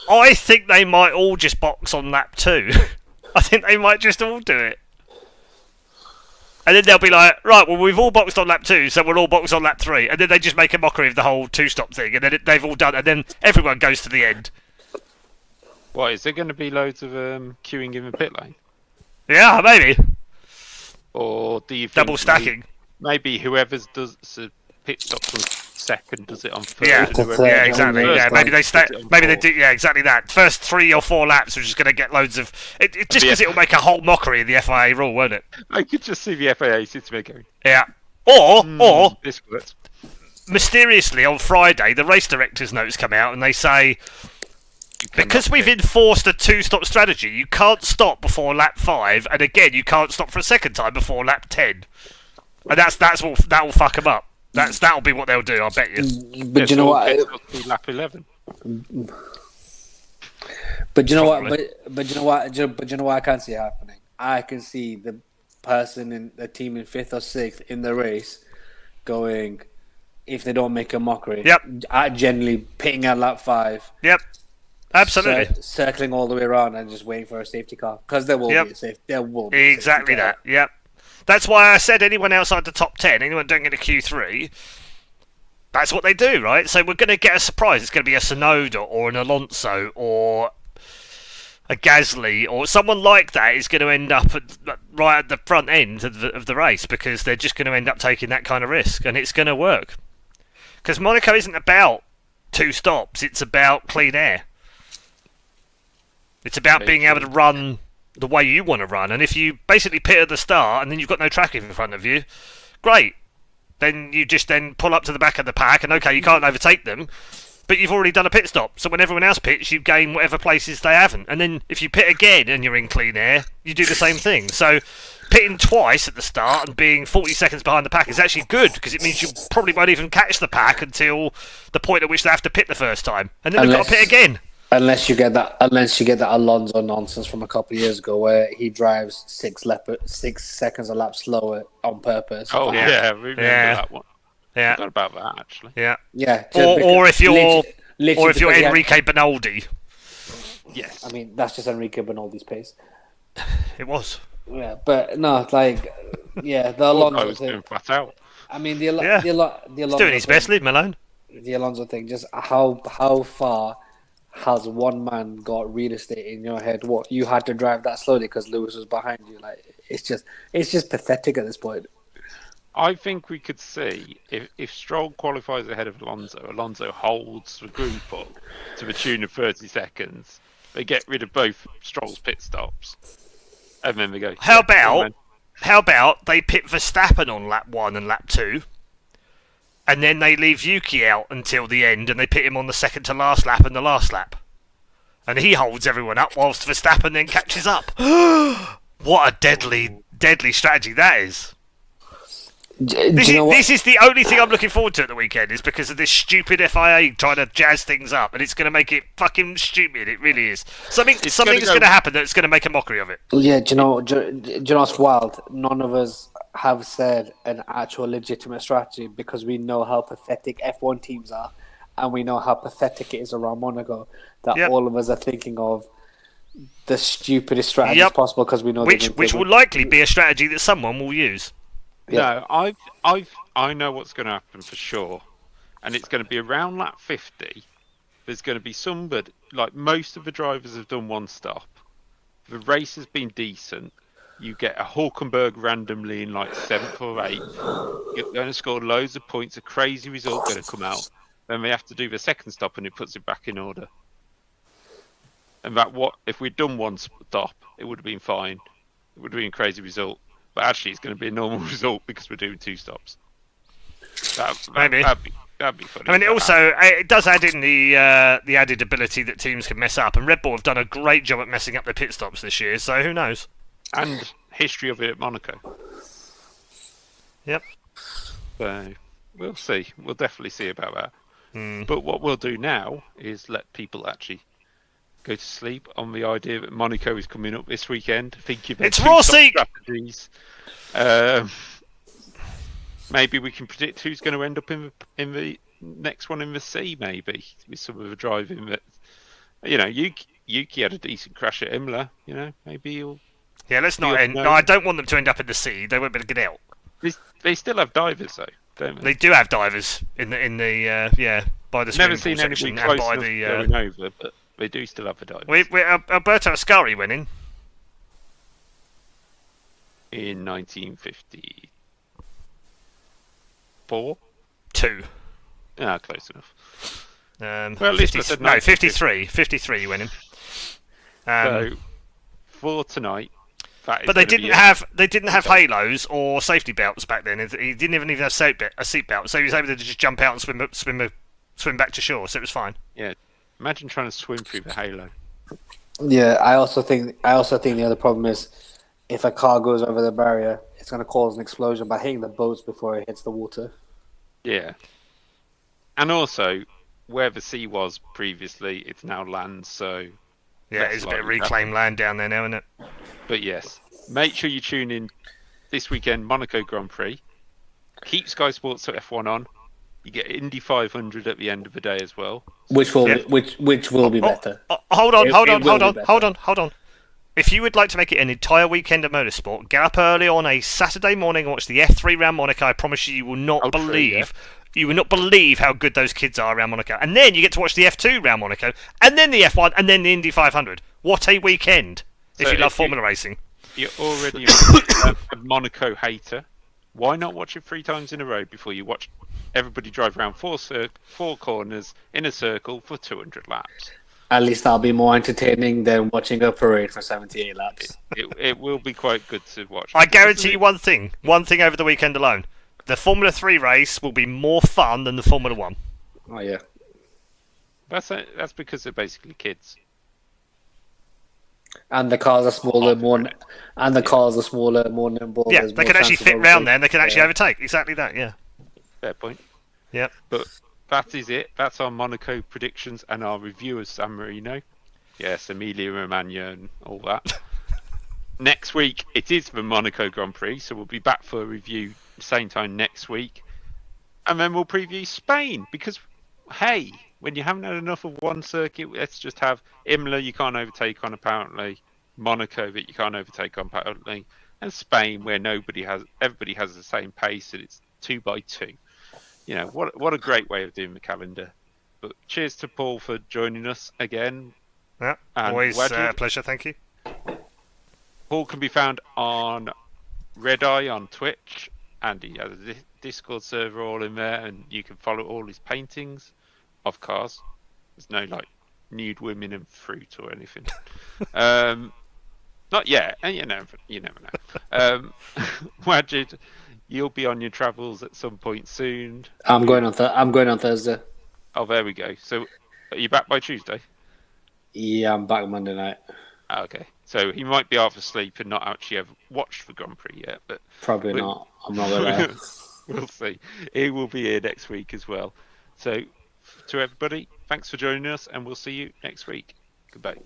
Speaker 2: I think they might all just box on lap 2. I think they might just all do it. And then they'll be like, right, well, we've all boxed on lap 2, so we'll all box on lap 3. And then they just make a mockery of the whole 2-stop thing, and then they've all done, and then everyone goes to the end.
Speaker 1: What, is there going to be loads of queuing in the pit lane?
Speaker 2: Yeah, maybe.
Speaker 1: Or do you think
Speaker 2: Double stacking.
Speaker 1: Maybe whoever does the pit stops on second does it on third?
Speaker 2: Yeah,
Speaker 1: and whoever
Speaker 2: yeah,
Speaker 1: does
Speaker 2: exactly.
Speaker 1: first
Speaker 2: Yeah, maybe they
Speaker 1: does it on
Speaker 2: maybe they
Speaker 1: fourth.
Speaker 2: do. Yeah, exactly that. First 3 or 4 laps, we're just going to get loads of. Just because it'll make a whole mockery of the FIA rule, won't it?
Speaker 1: I could just see the FAA sitting there going,
Speaker 2: Yeah. Or
Speaker 1: this works.
Speaker 2: mysteriously on Friday, the race directors' notes come out and they say, because we've enforced a 2-stop strategy, you can't stop before lap 5, and again, you can't stop for a second time before lap 10. And that will fuck them up. That'll be what they'll do. I bet you.
Speaker 3: But you know what?
Speaker 1: Lap 11.
Speaker 3: But you know
Speaker 2: Probably.
Speaker 3: what? But you know what? But you know what? I can't see it happening. I can see the person in the team in 5th or 6th in the race going, if they don't make a mockery.
Speaker 2: Yep.
Speaker 3: Generally pitting at lap 5.
Speaker 2: Yep. Absolutely.
Speaker 3: Circling all the way around and just waiting for a safety car because there will
Speaker 2: Yep.
Speaker 3: be a safety. There will be
Speaker 2: Exactly
Speaker 3: a safety
Speaker 2: that. Yep. That's why I said anyone outside the top 10, anyone don't get a Q3, that's what they do, right? So we're going to get a surprise. It's going to be a Sonoda or an Alonso or a Gasly or someone like that is going to end up right at the front end of the race because they're just going to end up taking that kind of risk, and it's going to work. Because Monaco isn't about 2 stops, it's about clean air. It's about being able to run the way you want to run, and if you basically pit at the start and then you've got no track in front of you, great. Then you just then pull up to the back of the pack, and okay, you can't overtake them, but you've already done a pit stop. So when everyone else pits, you gain whatever places they haven't. And then if you pit again and you're in clean air, you do the same thing. So pitting twice at the start and being 40 seconds behind the pack is actually good because it means you probably won't even catch the pack until the point at which they have to pit the first time, and then they've got to pit again.
Speaker 3: Unless you get that Alonso nonsense from a couple of years ago, where he drives 6 seconds a lap slower on purpose.
Speaker 1: Oh yeah, we remember that one.
Speaker 2: Yeah,
Speaker 1: Forgot about that actually.
Speaker 2: yeah.
Speaker 3: Yeah.
Speaker 2: Or if you're
Speaker 3: because
Speaker 2: Enrique Benaldi,
Speaker 1: Yes.
Speaker 3: I mean, that's just Enrique Benaldi's pace.
Speaker 2: it was.
Speaker 3: Yeah, but no, like, yeah, the
Speaker 1: I
Speaker 3: Alonso
Speaker 1: was
Speaker 3: thing.
Speaker 1: doing flat out.
Speaker 3: I mean, the
Speaker 2: Yeah.
Speaker 3: Alonso
Speaker 2: He's doing his
Speaker 3: thing,
Speaker 2: best, leave him alone.
Speaker 3: The Alonso thing, just how far has one man got real estate in your head? What, you had to drive that slowly because Lewis was behind you? Like, it's just pathetic at this point.
Speaker 1: I think we could see if Stroll qualifies ahead of Alonso holds the group up to the tune of 30 seconds. They get rid of both Stroll's pit stops, and then they go.
Speaker 2: How about they pit Verstappen on lap 1 and lap 2, and then they leave Yuki out until the end, and they pit him on the second to last lap and the last lap, and he holds everyone up whilst Verstappen then catches up. What a deadly strategy that is! This is the only thing I'm looking forward to at the weekend, is because of this stupid FIA trying to jazz things up, and it's going to make it fucking stupid. It really is. Something is going to happen that's going to make a mockery of it.
Speaker 3: Yeah, do you know what's wild? None of us have said an actual legitimate strategy because we know how pathetic F1 teams are, and we know how pathetic it is around Monaco. That all of us are thinking of the stupidest strategies possible because we know
Speaker 2: which will likely be a strategy that someone will use.
Speaker 3: Yeah.
Speaker 1: No, I know what's going to happen for sure, and it's going to be around lap 50. There's going to be somebody, like most of the drivers have done one stop. The race has been decent. You get a Hulkenberg randomly in like 7th or 8th. You're going to score loads of points. A crazy result going to come out. Then they have to do the second stop, and it puts it back in order. And if we'd done one stop, it would have been fine. It would have been a crazy result. But actually, it's going to be a normal result because we're doing 2 stops.
Speaker 2: Maybe.
Speaker 1: That'd be funny.
Speaker 2: I mean, it does add in the added ability that teams can mess up, and Red Bull have done a great job at messing up their pit stops this year. So who knows?
Speaker 1: And history of it at Monaco.
Speaker 2: Yep.
Speaker 1: So we'll see. We'll definitely see about that. But what we'll do now is let people actually go to sleep on the idea that Monaco is coming up this weekend. Thinking
Speaker 2: it's Rossi
Speaker 1: strategies. Maybe we can predict who's going to end up in the next one in the sea. Maybe with some of the driving that Yuki had a decent crash at Imola. Maybe he'll
Speaker 2: Yeah, let's
Speaker 1: be
Speaker 2: not
Speaker 1: up
Speaker 2: end.
Speaker 1: and
Speaker 2: No, I
Speaker 1: over.
Speaker 2: don't want them to end up in the sea. They won't be able to get out.
Speaker 1: They still have divers though, don't
Speaker 2: They
Speaker 1: they?
Speaker 2: do have divers in the by the
Speaker 1: Never
Speaker 2: swimming pool
Speaker 1: seen anybody
Speaker 2: section and
Speaker 1: close
Speaker 2: by
Speaker 1: enough
Speaker 2: the.
Speaker 1: going over, but they do still have a divers.
Speaker 2: Alberto Ascari went in.
Speaker 1: In 1954.
Speaker 2: 2.
Speaker 1: Close enough.
Speaker 2: Well,
Speaker 1: Well, at least I said
Speaker 2: 53. 53 he went in.
Speaker 1: So for tonight, that is
Speaker 2: But they
Speaker 1: gonna be
Speaker 2: didn't
Speaker 1: it.
Speaker 2: have
Speaker 1: Okay.
Speaker 2: halos or safety belts back then. He didn't even have a seat belt, so he was able to just jump out and swim back to shore. So it was fine.
Speaker 1: Yeah. Imagine trying to swim through the halo.
Speaker 3: Yeah, I also think the other problem is if a car goes over the barrier, it's going to cause an explosion by hitting the boats before it hits the water.
Speaker 1: Yeah. And also, where the sea was previously, it's now land. So,
Speaker 2: Yeah,
Speaker 1: less
Speaker 2: it's a bit of
Speaker 1: likely to
Speaker 2: reclaimed land down there now, isn't it?
Speaker 1: but yes, make sure you tune in this weekend, Monaco Grand Prix. Keep Sky Sports F1 on. You get Indy 500 at the end of the day as well.
Speaker 3: Which will
Speaker 2: Yeah.
Speaker 3: which will be better.
Speaker 2: Hold on.
Speaker 3: It will be better.
Speaker 2: If you would like to make it an entire weekend of motorsport, get up early on a Saturday morning and watch the F3 round Monaco. I promise you, you will not
Speaker 1: Ultra,
Speaker 2: believe. You will not believe how good those kids are around Monaco. And then you get to watch the F2 round Monaco, and then the F1, and then the Indy 500. What a weekend! If
Speaker 1: So
Speaker 2: you love
Speaker 1: if you-
Speaker 2: Formula racing.
Speaker 1: You're already a Monaco hater. Why not watch it 3 times in a row before you watch everybody drive around 4 corners in a circle for 200 laps?
Speaker 3: At least that'll be more entertaining than watching a parade for 78 laps.
Speaker 1: It will be quite good to watch.
Speaker 2: I guarantee you one thing over the weekend alone. The Formula 3 race will be more fun than the Formula 1.
Speaker 3: Oh yeah.
Speaker 1: That's because they're basically kids.
Speaker 3: And the cars are smaller, more nimble.
Speaker 2: Yeah,
Speaker 3: There's
Speaker 2: they
Speaker 3: more
Speaker 2: can actually
Speaker 3: chance of
Speaker 2: fit round there, and they can actually
Speaker 3: overtaking.
Speaker 2: overtake. Exactly that, yeah.
Speaker 1: Fair point.
Speaker 2: Yep.
Speaker 1: But that is it. That's our Monaco predictions and our review of San Marino. Yes, Emilia Romagna and all that. Next week, it is the Monaco Grand Prix, so we'll be back for a review same time next week. And then we'll preview Spain, because, hey, when you haven't had enough of one circuit, let's just have Imola you can't overtake on apparently, Monaco that you can't overtake on apparently, and Spain where everybody has the same pace and it's 2x2. What a great way of doing the calendar. But cheers to Paul for joining us again.
Speaker 2: Yeah,
Speaker 1: And
Speaker 2: always
Speaker 1: Wajid.
Speaker 2: a pleasure, thank you.
Speaker 1: Paul can be found on Red Eye on Twitch, and he has a Discord server all in there, and you can follow all his paintings of cars. There's no nude women and fruit or anything. Not yet, and you never know. Wajid, you'll be on your travels at some point soon.
Speaker 3: I'm going on Thursday.
Speaker 1: Oh, there we go. So, are you back by Tuesday?
Speaker 3: Yeah, I'm back Monday night.
Speaker 1: Okay. So he might be half asleep and not actually ever watched the Grand Prix yet, but
Speaker 3: Probably not. I'm not gonna.
Speaker 1: we'll see. He will be here next week as well. So, to everybody, thanks for joining us, and we'll see you next week. Goodbye.